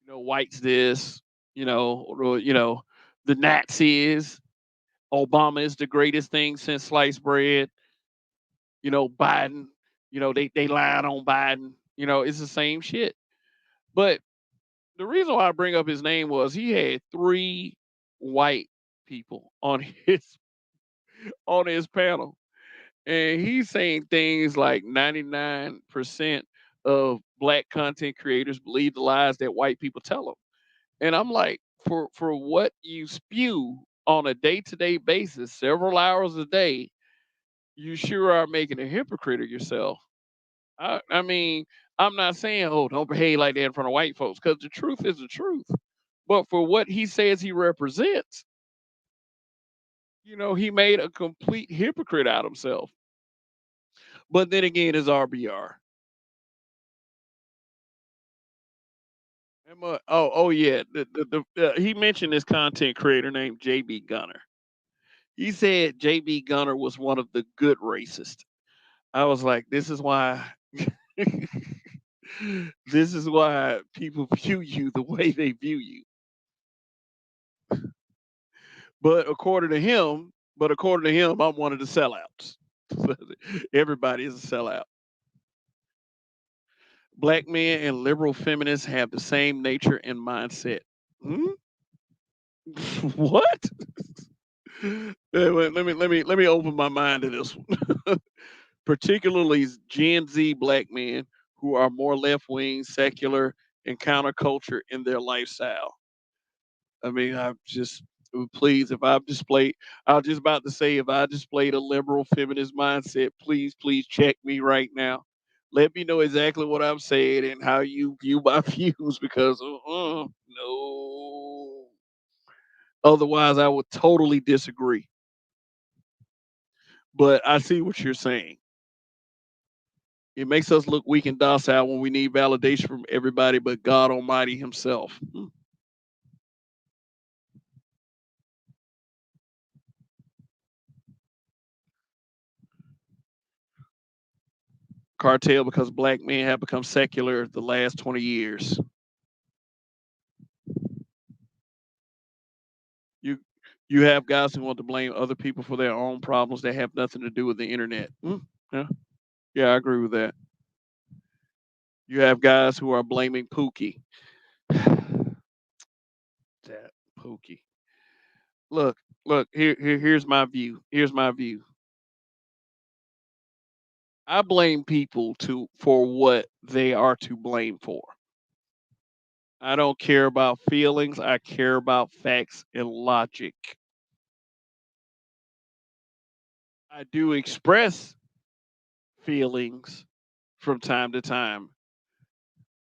Whites this, the Nazis, Obama is the greatest thing since sliced bread. Biden, they lied on Biden. It's the same shit. But the reason why I bring up his name was he had three white people on his panel, and he's saying things like 99% of black content creators believe the lies that white people tell them, and I'm like, for what you spew on a day-to-day basis, several hours a day, you sure are making a hypocrite of yourself. I mean, I'm not saying, oh, don't behave like that in front of white folks, because the truth is the truth. But for what he says he represents, he made a complete hypocrite out of himself. But then again, it's RBR. Oh yeah, he mentioned this content creator named JB Gunner. He said JB Gunner was one of the good racists. I was like, this is why. This is why people view you the way they view you. But according to him, I'm one of the sellouts. Everybody is a sellout. Black men and liberal feminists have the same nature and mindset. Hmm? What? Let me open my mind to this one. Particularly Gen Z black men who are more left wing, secular, and counterculture in their lifestyle. I mean, please, if I've displayed, I was just about to say, if I displayed a liberal feminist mindset, please check me right now. Let me know exactly what I'm saying and how you view my views because, no. Otherwise, I would totally disagree. But I see what you're saying. It makes us look weak and docile when we need validation from everybody but God Almighty Himself. Cartel because black men have become secular the last 20 years. You you have guys who want to blame other people for their own problems that have nothing to do with the internet. Yeah, yeah, I agree with that. You have guys who are blaming Pookie. That Pookie. Look, here's my view. Here's my view. I blame people for what they are to blame for. I don't care about feelings. I care about facts and logic. I do express feelings from time to time,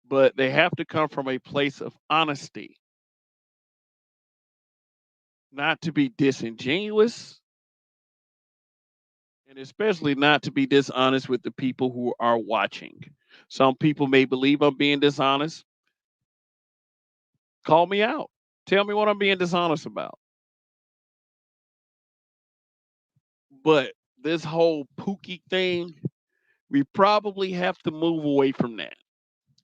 but they have to come from a place of honesty, not to be disingenuous, and especially not to be dishonest with the people who are watching. Some people may believe I'm being dishonest. Call me out. Tell me what I'm being dishonest about. But this whole Pookie thing, we probably have to move away from that.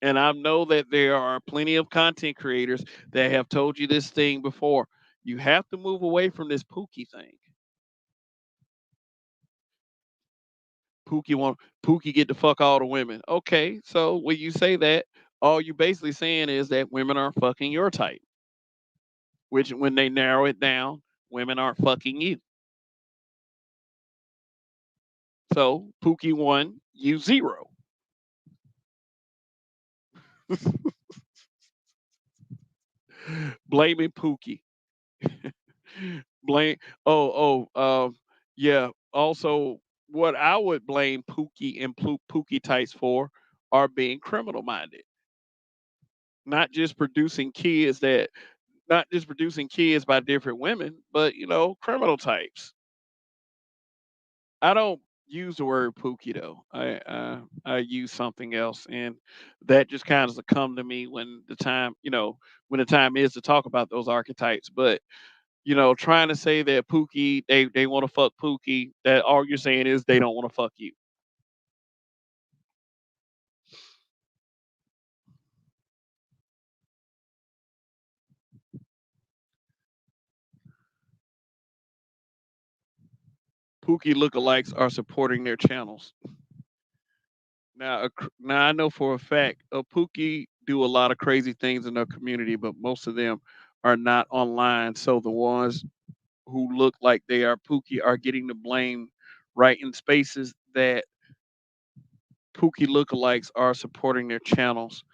And I know that there are plenty of content creators that have told you this thing before. You have to move away from this Pookie thing. Pookie get the fuck all the women. Okay, so when you say that, all you basically saying is that women aren't fucking your type. Which when they narrow it down, women aren't fucking you. So Pookie one, you zero. Blaming Pookie. Blame. Yeah. Also, what I would blame Pookie and Pookie types for are being criminal minded, not just producing kids that, not just producing kids by different women, but criminal types. I don't use the word Pookie though. I use something else, and that just kind of come to me when the time is to talk about those archetypes. But trying to say that Pookie, they want to fuck Pookie, that all you're saying is they don't want to fuck you. Pookie lookalikes are supporting their channels. Now I know for a fact, Pookie do a lot of crazy things in their community, but most of them are not online. So the ones who look like they are Pookie are getting the blame right in spaces that Pookie lookalikes are supporting their channels.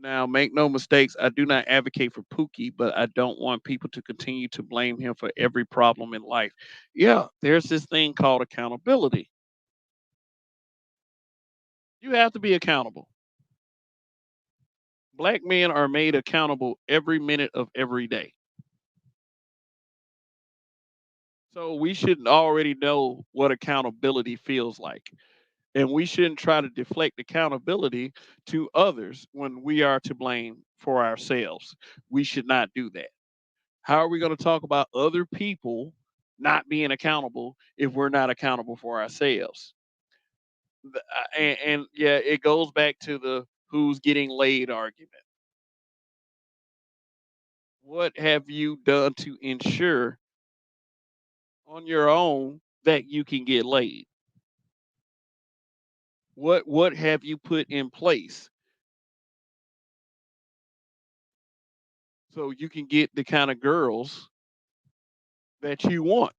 Now, make no mistakes, I do not advocate for Pookie, but I don't want people to continue to blame him for every problem in life. Yeah, there's this thing called accountability. You have to be accountable. Black men are made accountable every minute of every day. So we should already know what accountability feels like. And we shouldn't try to deflect accountability to others when we are to blame for ourselves. We should not do that. How are we going to talk about other people not being accountable if we're not accountable for ourselves? And yeah, it goes back to the who's getting laid argument. What have you done to ensure on your own that you can get laid? What have you put in place so you can get the kind of girls that you want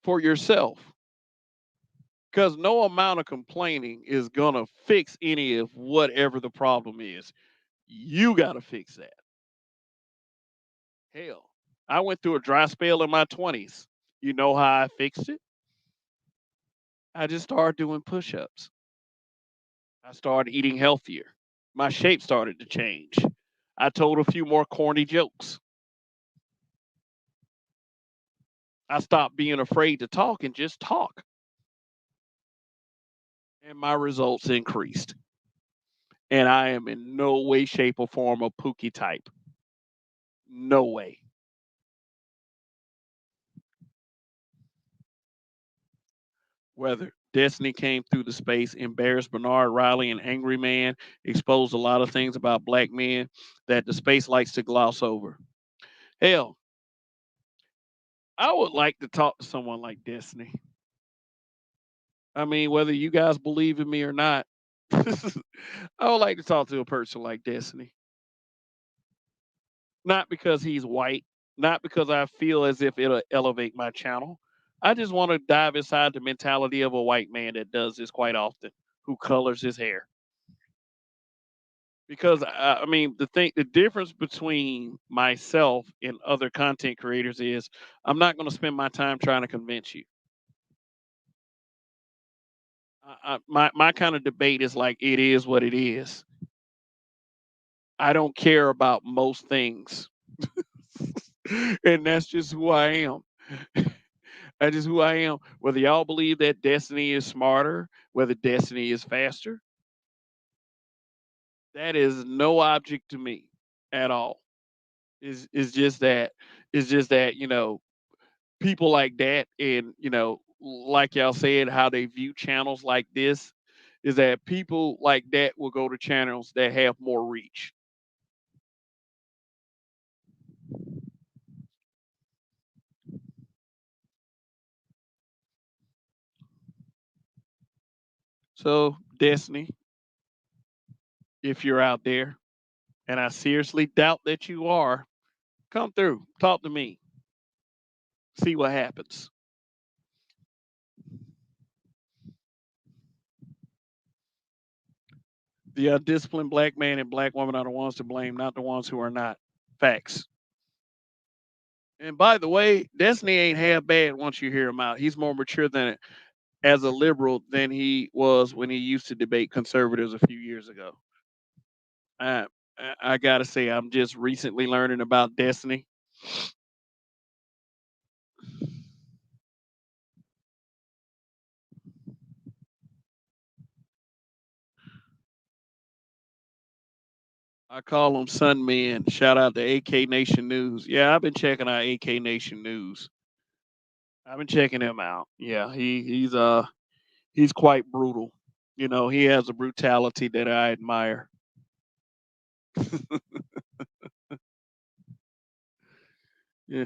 for yourself? Because no amount of complaining is gonna fix any of whatever the problem is. You gotta fix that. Hell, I went through a dry spell in my 20s. You know how I fixed it? I just started doing push-ups. I started eating healthier. My shape started to change. I told a few more corny jokes. I stopped being afraid to talk and just talk. And my results increased. And I am in no way, shape, or form a Pookie type. No way. Whether Destiny came through the space, embarrassed Bernard Riley, an angry man, exposed a lot of things about black men that the space likes to gloss over. Hell, I would like to talk to someone like Destiny. I mean, whether you guys believe in me or not, I would like to talk to a person like Destiny. Not because he's white, not because I feel as if it'll elevate my channel. I just want to dive inside the mentality of a white man that does this quite often, who colors his hair. Because I mean, the difference between myself and other content creators is I'm not going to spend my time trying to convince you. My kind of debate is like it is what it is. I don't care about most things, and that's just who I am. That's just who I am. Whether y'all believe that Destiny is smarter, whether Destiny is faster, that is no object to me at all. Is just that people like that, and like y'all said, how they view channels like this is that people like that will go to channels that have more reach. So, Destiny, if you're out there, and I seriously doubt that you are, come through, talk to me, see what happens. The disciplined black man and black woman are the ones to blame, not the ones who are not. Facts. And by the way, Destiny ain't half bad once you hear him out. He's more mature than as a liberal than he was when he used to debate conservatives a few years ago. I I gotta say, I'm just recently learning about Destiny. I call them Sun Men. Shout out to AK Nation News. Yeah, I've been checking out AK Nation News. I've been checking him out. Yeah, he's quite brutal. You know, he has a brutality that I admire. Yeah.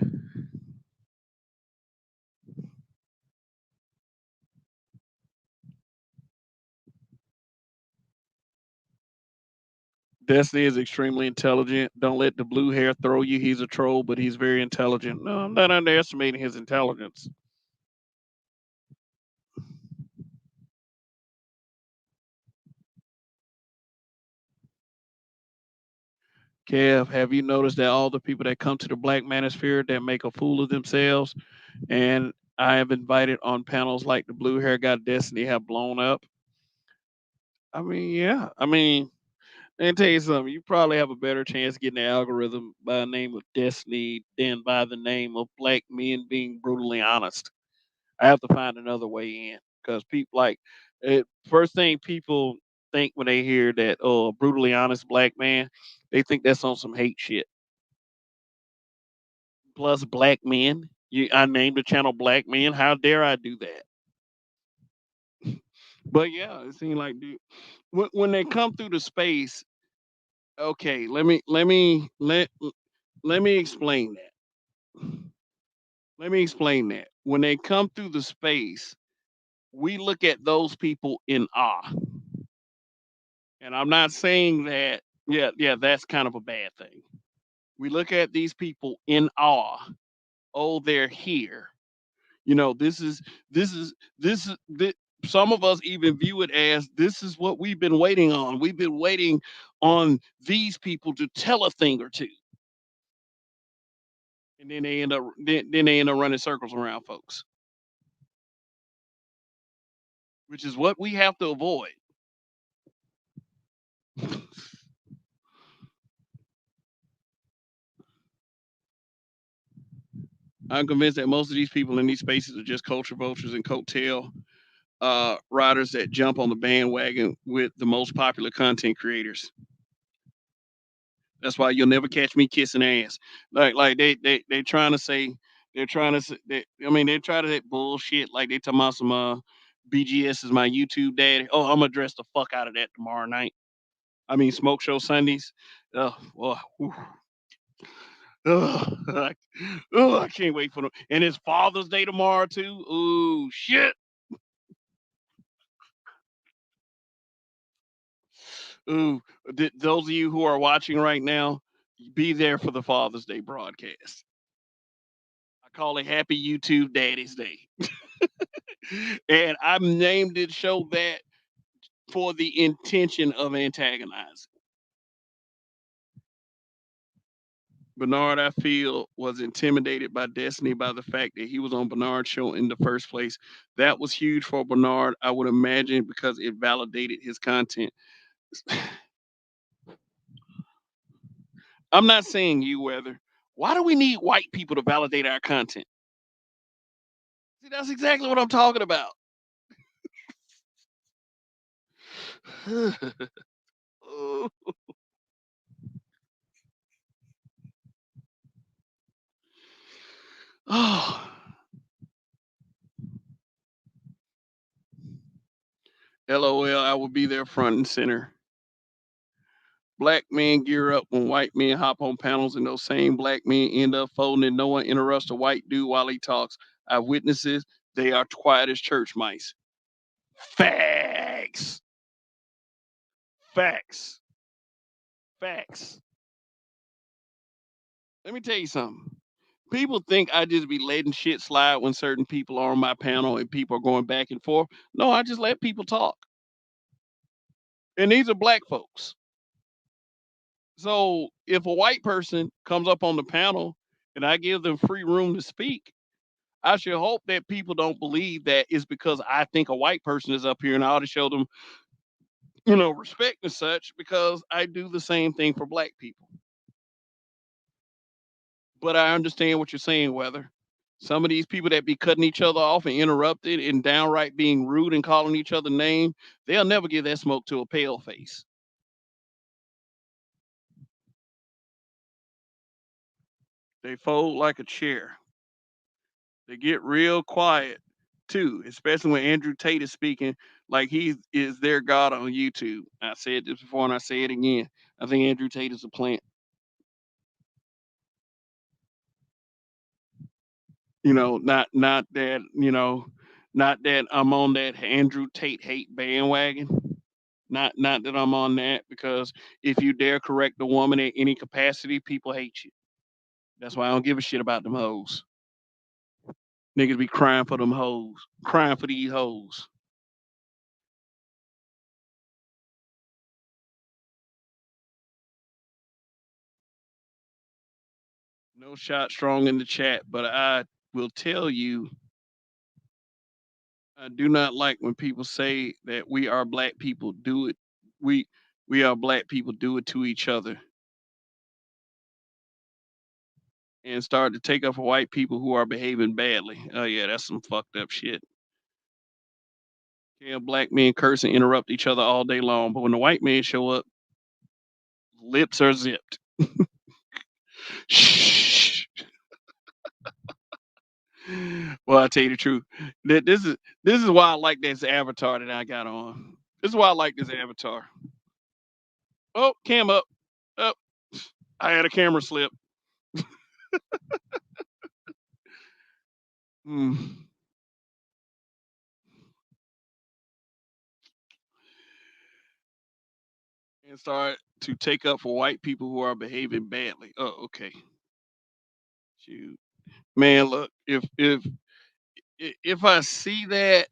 Destiny is extremely intelligent. Don't let the blue hair throw you. He's a troll, but he's very intelligent. No, I'm not underestimating his intelligence. Kev, have you noticed that all the people that come to the Black Manosphere that make a fool of themselves, and I have invited on panels like the Blue Hair God Destiny have blown up? I mean, yeah. I mean, let me tell you something. You probably have a better chance getting the algorithm by the name of Destiny than by the name of black men being brutally honest. I have to find another way in because people like first thing people think when they hear that brutally honest black man, they think that's on some hate shit. Plus black men. I named the channel Black Men. How dare I do that? But yeah, it seems like dude, when they come through the space, okay, let me explain that. Let me explain that. When they come through the space, we look at those people in awe. And I'm not saying that, yeah, that's kind of a bad thing. We look at these people in awe. Oh, they're here. You know, this. Some of us even view it as this is what we've been waiting on. We've been waiting on these people to tell a thing or two, and then they end up running circles around folks, which is what we have to avoid. I'm convinced that most of these people in these spaces are just culture vultures and coattail riders that jump on the bandwagon with the most popular content creators. That's why you'll never catch me kissing ass. Like they trying to say they're trying to say, I mean they try to say bullshit like they talking about some BGS is my YouTube daddy. Oh, I'm gonna dress the fuck out of that tomorrow night. I mean smoke show Sundays. Oh, well, oh, I can't wait for them. And it's Father's Day tomorrow too. Ooh, shit. Ooh, those of you who are watching right now, be there for the Father's Day broadcast. I call it Happy YouTube Daddy's Day. And I've named it show that for the intention of antagonizing. Bernard, I feel, was intimidated by Destiny by the fact that he was on Bernard's show in the first place. That was huge for Bernard, I would imagine, because it validated his content. I'm not saying you, whether. Why do we need white people to validate our content? See, that's exactly what I'm talking about. Oh, LOL, I will be there front and center. Black men gear up when white men hop on panels, and those same black men end up folding, and no one interrupts the white dude while he talks. I've witnesses. They are quiet as church mice. Facts. Facts. Facts. Let me tell you something. People think I just be letting shit slide when certain people are on my panel and people are going back and forth. No, I just let people talk. And these are black folks. So if a white person comes up on the panel and I give them free room to speak, I should hope that people don't believe that it's because I think a white person is up here and I ought to show them, respect and such because I do the same thing for black people. But I understand what you're saying, Weather. Some of these people that be cutting each other off and interrupted and downright being rude and calling each other name, they'll never give that smoke to a pale face. They fold like a chair. They get real quiet too, especially when Andrew Tate is speaking like he is their god on YouTube. I said this before and I say it again. I think Andrew Tate is a plant. Not that I'm on that Andrew Tate hate bandwagon. Not that I'm on that because if you dare correct a woman in any capacity, people hate you. That's why I don't give a shit about them hoes. Niggas be crying for them hoes, crying for these hoes. No shot strong in the chat, but I will tell you, I do not like when people say that we are black people do it. We we are black people do it to each other and start to take up for white people who are behaving badly. Oh yeah, that's some fucked up shit. Yeah, black men curse and interrupt each other all day long, but when the white men show up, lips are zipped. Shh. Well, I tell you the truth. This is why I like this avatar that I got on. This is why I like this avatar. Oh, cam up. Oh, I had a camera slip. Mm. And start to take up for white people who are behaving badly. Oh, okay. Shoot. Man, look, if I see that,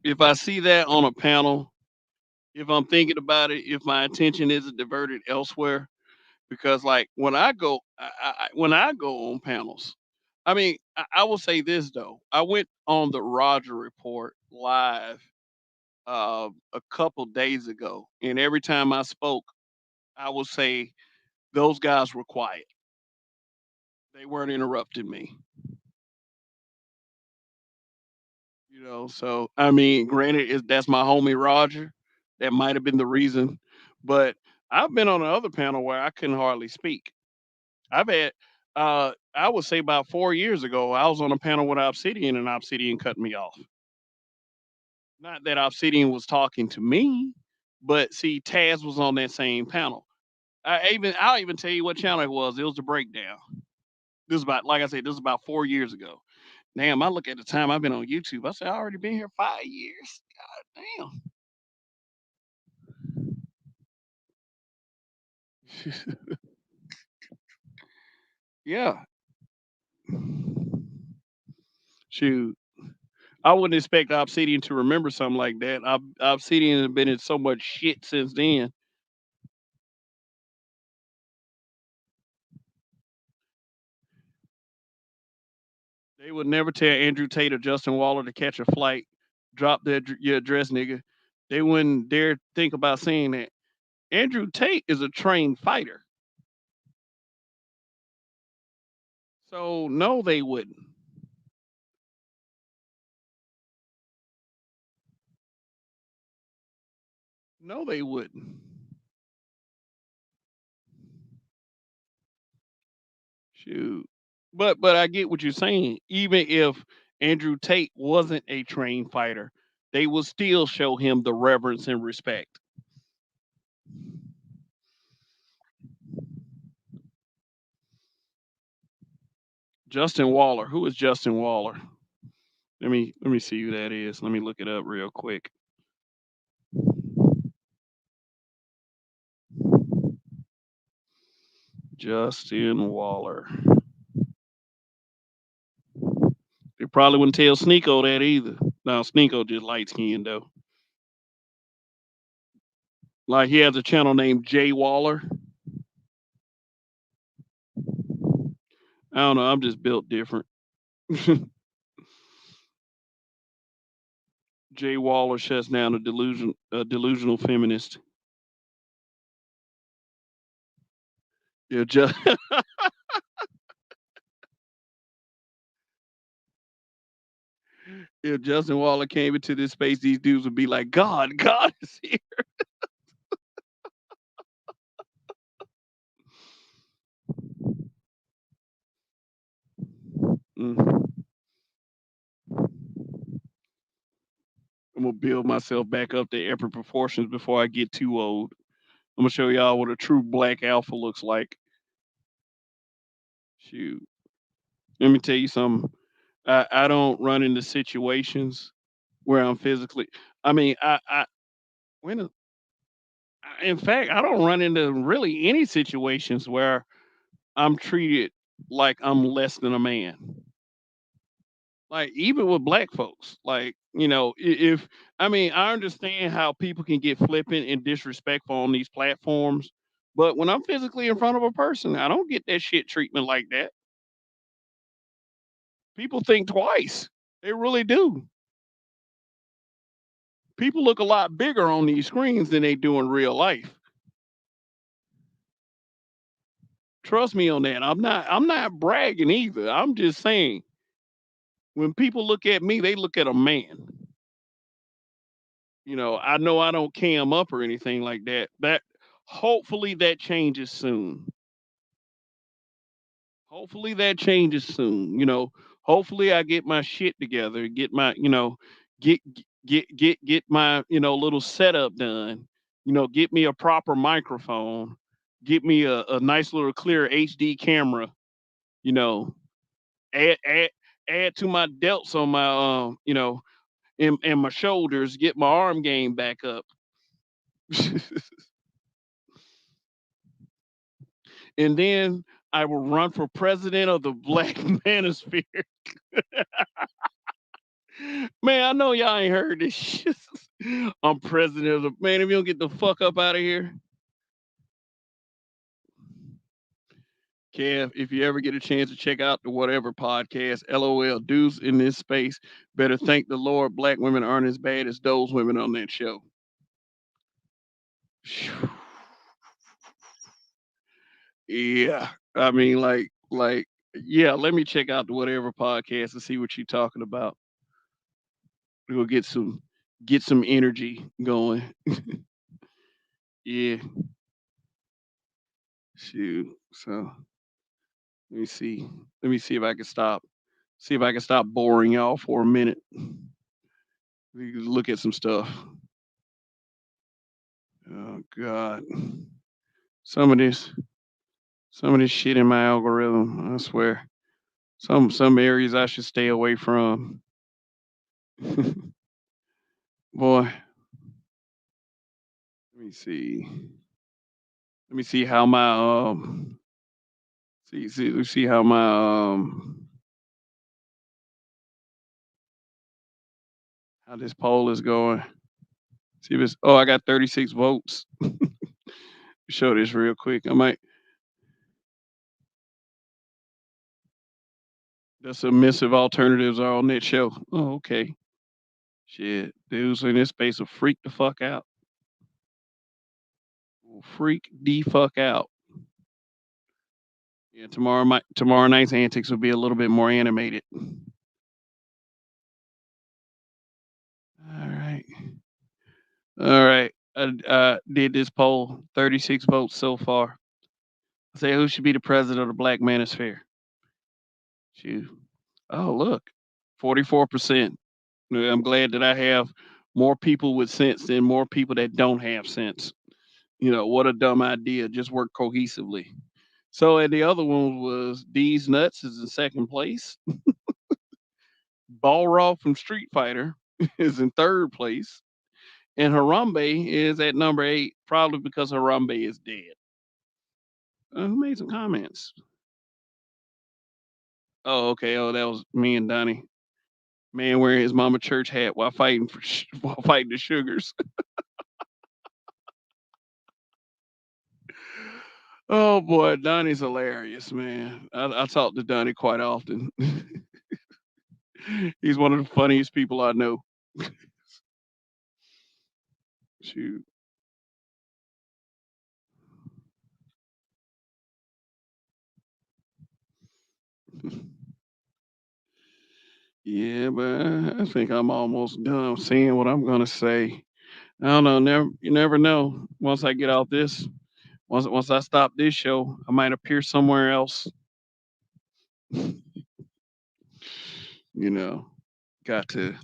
if I see that on a panel, if I'm thinking about it, if my attention isn't diverted elsewhere, because like when I go on panels, I mean, I will say this though. I went on the Roger Report live a couple days ago, and every time I spoke, I will say those guys were quiet. They weren't interrupting me. So I mean, granted, that's my homie Roger. That might have been the reason, but I've been on another panel where I couldn't hardly speak. I've had, I would say about 4 years ago, I was on a panel with Obsidian, and Obsidian cut me off. Not that Obsidian was talking to me, but see, Taz was on that same panel. I'll even tell you what channel it was. It was the breakdown. This is about, like I said, this is about 4 years ago. Damn, I look at the time I've been on YouTube. I said I already been here 5 years. God damn. Yeah. Shoot. I wouldn't expect Obsidian to remember something like that. Obsidian has been in so much shit since then. They would never tell Andrew Tate or Justin Waller to catch a flight, drop your address, nigga. They wouldn't dare think about saying that. Andrew Tate is a trained fighter. So no, they wouldn't. No, they wouldn't. Shoot. But I get what you're saying. Even if Andrew Tate wasn't a trained fighter, they will still show him the reverence and respect. Justin Waller. Who is Justin Waller? Let me see who that is. Let me look it up real quick. Justin Waller. They probably wouldn't tell Sneeko that either. Now Sneeko just light skinned though. Like he has a channel named Jay Waller. I don't know. I'm just built different. Jay Waller shuts down a delusional feminist. Yeah, if Justin Waller came into this space, these dudes would be like, God is here. Mm. I'm gonna build myself back up to epic proportions before I get too old. I'm gonna show y'all what a true black alpha looks like. Shoot. Let me tell you something. I don't run into situations where I'm physically. I mean, when in fact, I don't run into really any situations where I'm treated like I'm less than a man. Like even with black folks, like if I mean, I understand how people can get flippant and disrespectful on these platforms, but when I'm physically in front of a person, I don't get that shit treatment like that. People think twice. They really do. People look a lot bigger on these screens than they do in real life. Trust me on that. I'm not bragging either. I'm just saying when people look at me, they look at a man. I know I don't cam up or anything like that. That hopefully that changes soon. Hopefully that changes soon. Hopefully I get my shit together, get my, get my, little setup done. Get me a proper microphone, get me a nice little clear HD camera, you know, add add add to my delts on my and my shoulders, get my arm game back up. And then I will run for president of the Black Manosphere. Man, I know y'all ain't heard this shit. I'm president of the man. If you don't get the fuck up out of here, Kev, if you ever get a chance to check out the whatever podcast, LOL, dudes in this space better thank the Lord black women aren't as bad as those women on that show. Yeah. I mean, yeah, let me check out the whatever podcast and see what you're talking about. We'll get some energy going. Yeah. Shoot. So let me see. Let me see if I can stop. See if I can stop boring y'all for a minute. We can look at some stuff. Oh God. Some of this, some of this shit in my algorithm. I swear. Some areas I should stay away from. Boy, let me see. Let me see how my let's see how my how this poll is going. See if it's I got 36 votes. Show this real quick. I might The submissive alternatives are on that show. Oh, okay. Shit. Dudes in this space will freak the fuck out. Will freak the fuck out. Yeah, tomorrow night's antics will be a little bit more animated. All right. All right. I did this poll. 36 votes so far. Say who should be the president of the Black Manosphere? Shoot. Oh, look. 44%. Yeah, I'm glad that I have more people with sense than more people that don't have sense. What a dumb idea. Just work cohesively. So, and the other one was D's Nuts is in second place. Balrog from Street Fighter is in third place. And Harambe is at number 8, probably because Harambe is dead. Who made some comments? Oh, okay. Oh, that was me and Donnie. Man wearing his mama church hat while fighting while fighting the sugars. Oh boy, Donnie's hilarious, man. I talk to Donnie quite often. He's one of the funniest people I know. Shoot. Yeah, but I think I'm almost done saying what I'm gonna say. I don't know. You never know. Once I get off this, once I stop this show, I might appear somewhere else. You know, got to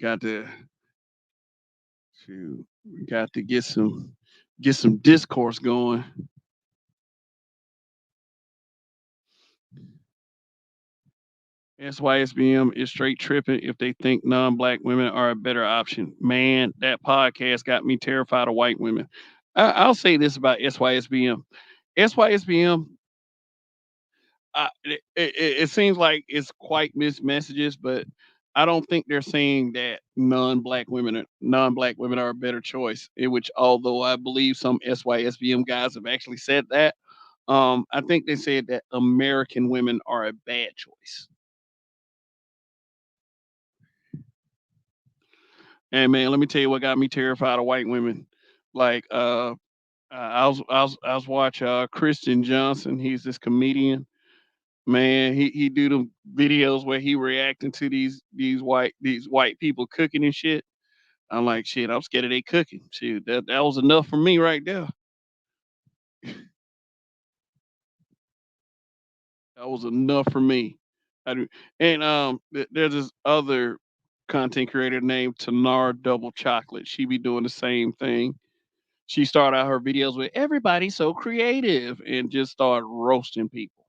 got to shoot, got to get some discourse going. SYSBM is straight tripping if they think non-black women are a better option. Man, that podcast got me terrified of white women. I'll say this about SYSBM. SYSBM, it seems like it's quite mixed messages, but I don't think they're saying that non-black women are a better choice. In which, although I believe some SYSBM guys have actually said that, I think they said that American women are a bad choice. And man, let me tell you what got me terrified of white women. Like I was watch Christian Johnson. He's this comedian. Man, he do them videos where he reacting to these white people cooking and shit. I'm like, shit, I'm scared of they cooking. Shit, that was enough for me right there. That was enough for me. I do, and there's this other content creator named Tanar Double Chocolate. She be doing the same thing. She started out her videos with everybody's so creative and just started roasting people.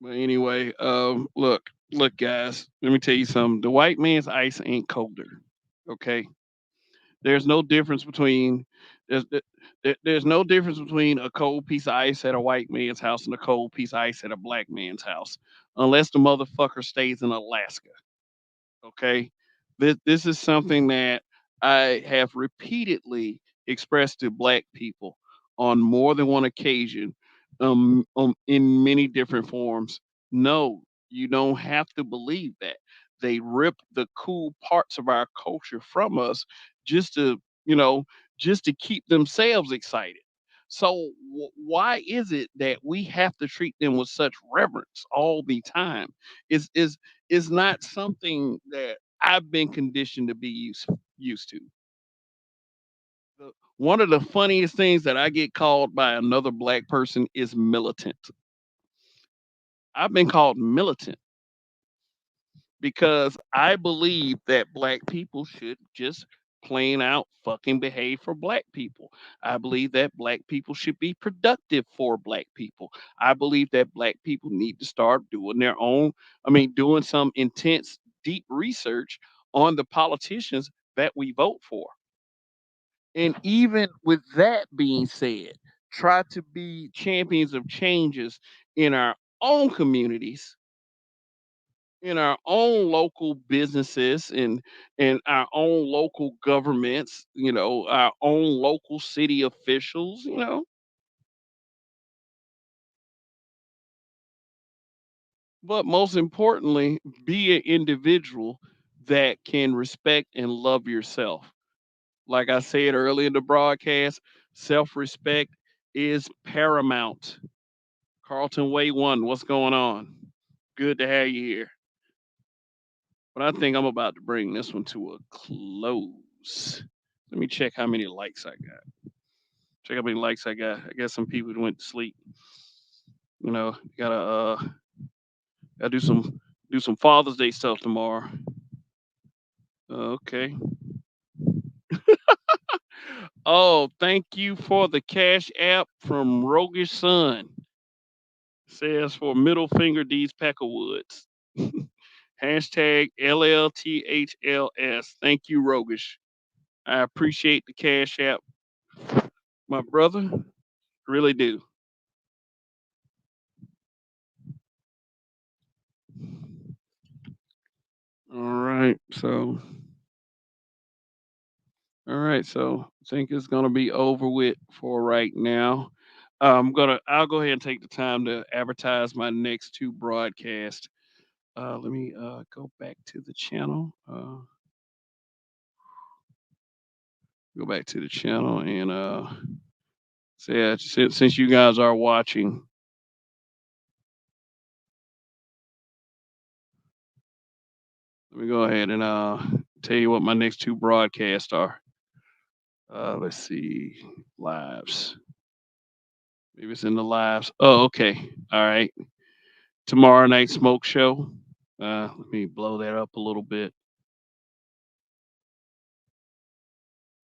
But anyway, look, guys, let me tell you something. The white man's ice ain't colder. Okay, there's no difference between there's there's no difference between a cold piece of ice at a white man's house and a cold piece of ice at a black man's house, unless the motherfucker stays in Alaska. Okay, this is something that I have repeatedly expressed to black people on more than one occasion, in many different forms. No, you don't have to believe that. They rip the cool parts of our culture from us just to, you know, just to keep themselves excited. So why is it that we have to treat them with such reverence all the time? Is not something that I've been conditioned to be used to. One of the funniest things that I get called by another black person is militant. I've been called militant because I believe that black people should just plain out fucking behave for black people. I believe that black people should be productive for black people. I believe that black people need to start doing their own, doing some intense, deep research on the politicians that we vote for. And even with that being said, try to be champions of changes in our own communities, in our own local businesses, and our own local governments, our own local city officials. But most importantly, be an individual that can respect and love yourself. Like I said earlier in the broadcast, self-respect is paramount. Carlton Way One, what's going on? Good to have you here. But I think I'm about to bring this one to a close. Let me check how many likes I got. Check how many likes I got. I got some people who went to sleep. Gotta do some Father's Day stuff tomorrow. Okay. Oh, thank you for the cash app from Roguish Son. Says for middle finger D's Peckerwoods. Hashtag LLTHLS. Thank you, Roguish. I appreciate the cash app, my brother. Really do. All right. So I think it's gonna be over with for right now. I'll go ahead and take the time to advertise my next two broadcasts. Let me go back to the channel. Go back to the channel and say since you guys are watching, let me go ahead and tell you what my next two broadcasts are. Let's see, lives. Maybe it's in the lives. Oh, okay. All right. Tomorrow night smoke show. Let me blow that up a little bit.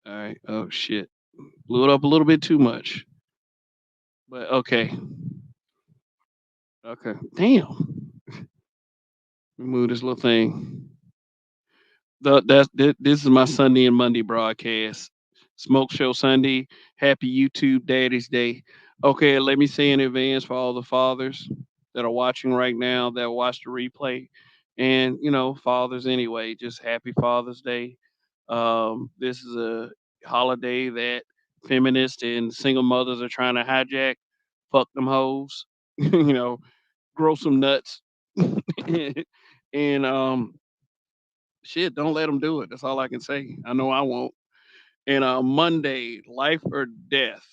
All right. Oh shit. Blew it up a little bit too much. But okay. Okay. Damn. Remove this little thing. This is my Sunday and Monday broadcast. Smoke Show Sunday. Happy YouTube Daddy's Day. Okay, let me say in advance for all the fathers that are watching right now that watch the replay, and fathers anyway. Just happy Father's Day. This is a holiday that feminists and single mothers are trying to hijack. Fuck them hoes. Grow some nuts. and shit, don't let them do it. That's all I can say. I know I won't. And Monday, life or death.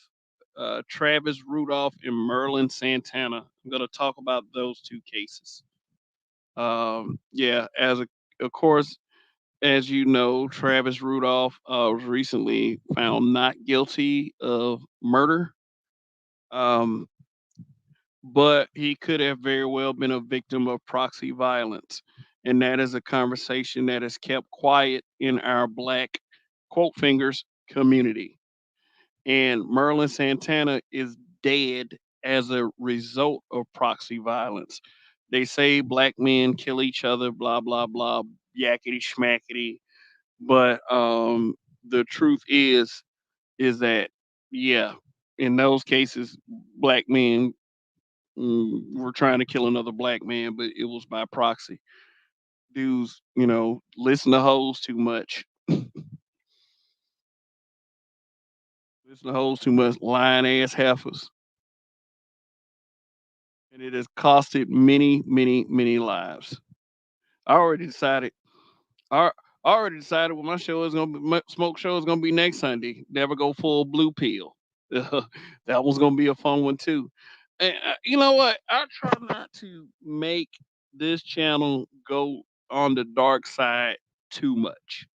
Travis Rudolph and Merlin Santana. I'm going to talk about those two cases. Yeah, of course, as you know, Travis Rudolph was recently found not guilty of murder. Um, but he could have very well been a victim of proxy violence. And that is a conversation that is kept quiet in our black quote fingers community. And Merlin Santana is dead as a result of proxy violence. They say black men kill each other, blah, blah, blah, yakety schmackety. But the truth is that, yeah, in those cases, black men were trying to kill another black man, but it was by proxy. Dudes, listen to hoes too much. Listen to hoes too much, lying ass heifers. And it has costed many, many, many lives. I already decided. I I already decided what my show is gonna be. My smoke show is gonna be next Sunday. Never go full blue pill. That one's gonna be a fun one too. And you know what? I try not to make this channel go on the dark side too much.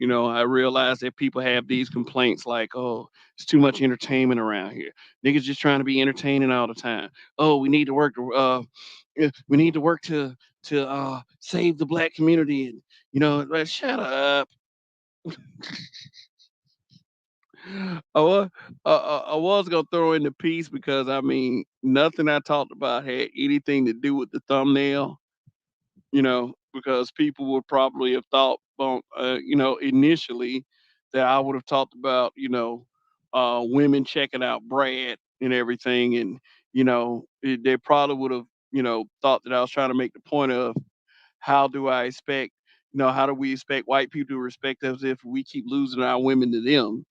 I realize that people have these complaints like, oh, it's too much entertainment around here. Niggas just trying to be entertaining all the time. Oh, we need to work. We need to work to save the black community. And like, shut up. I was gonna throw in the piece because I mean nothing I talked about had anything to do with the thumbnail. Because people would probably have thought, well, initially that I would have talked about, women checking out Brad and everything. And, they probably would have, thought that I was trying to make the point of how do I expect, how do we expect white people to respect us if we keep losing our women to them?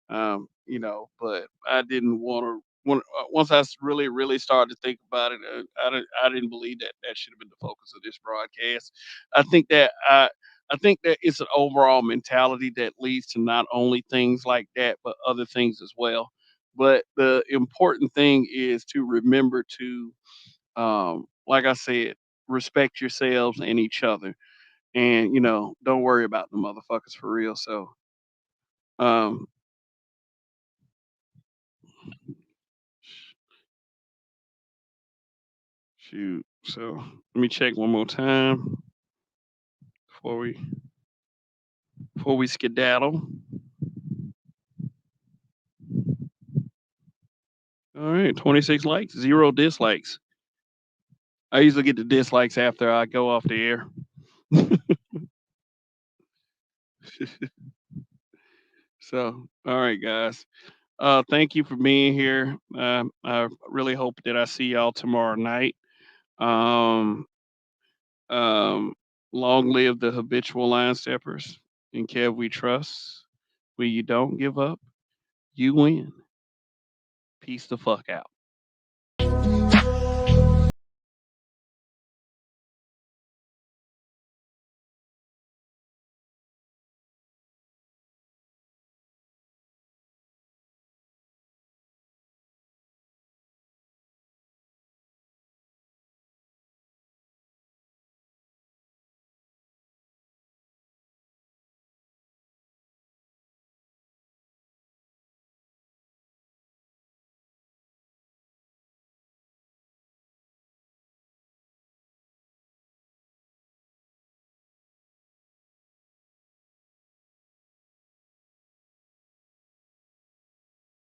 But I didn't want to. Once really, really started to think about it, I didn't believe that that should have been the focus of this broadcast. I think that I, I think that it's an overall mentality that leads to not only things like that, but other things as well. But the important thing is to remember to, like I said, respect yourselves and each other, and don't worry about the motherfuckers for real. So, um, shoot. So let me check one more time before we before we skedaddle. All right, 26 likes, 0 dislikes. I usually get the dislikes after I go off the air. So, all right, guys. Thank you for being here. I really hope that I see y'all tomorrow night. Um, um, Long live the habitual line steppers. In Kev, we trust. We you don't give up, you win. Peace the fuck out.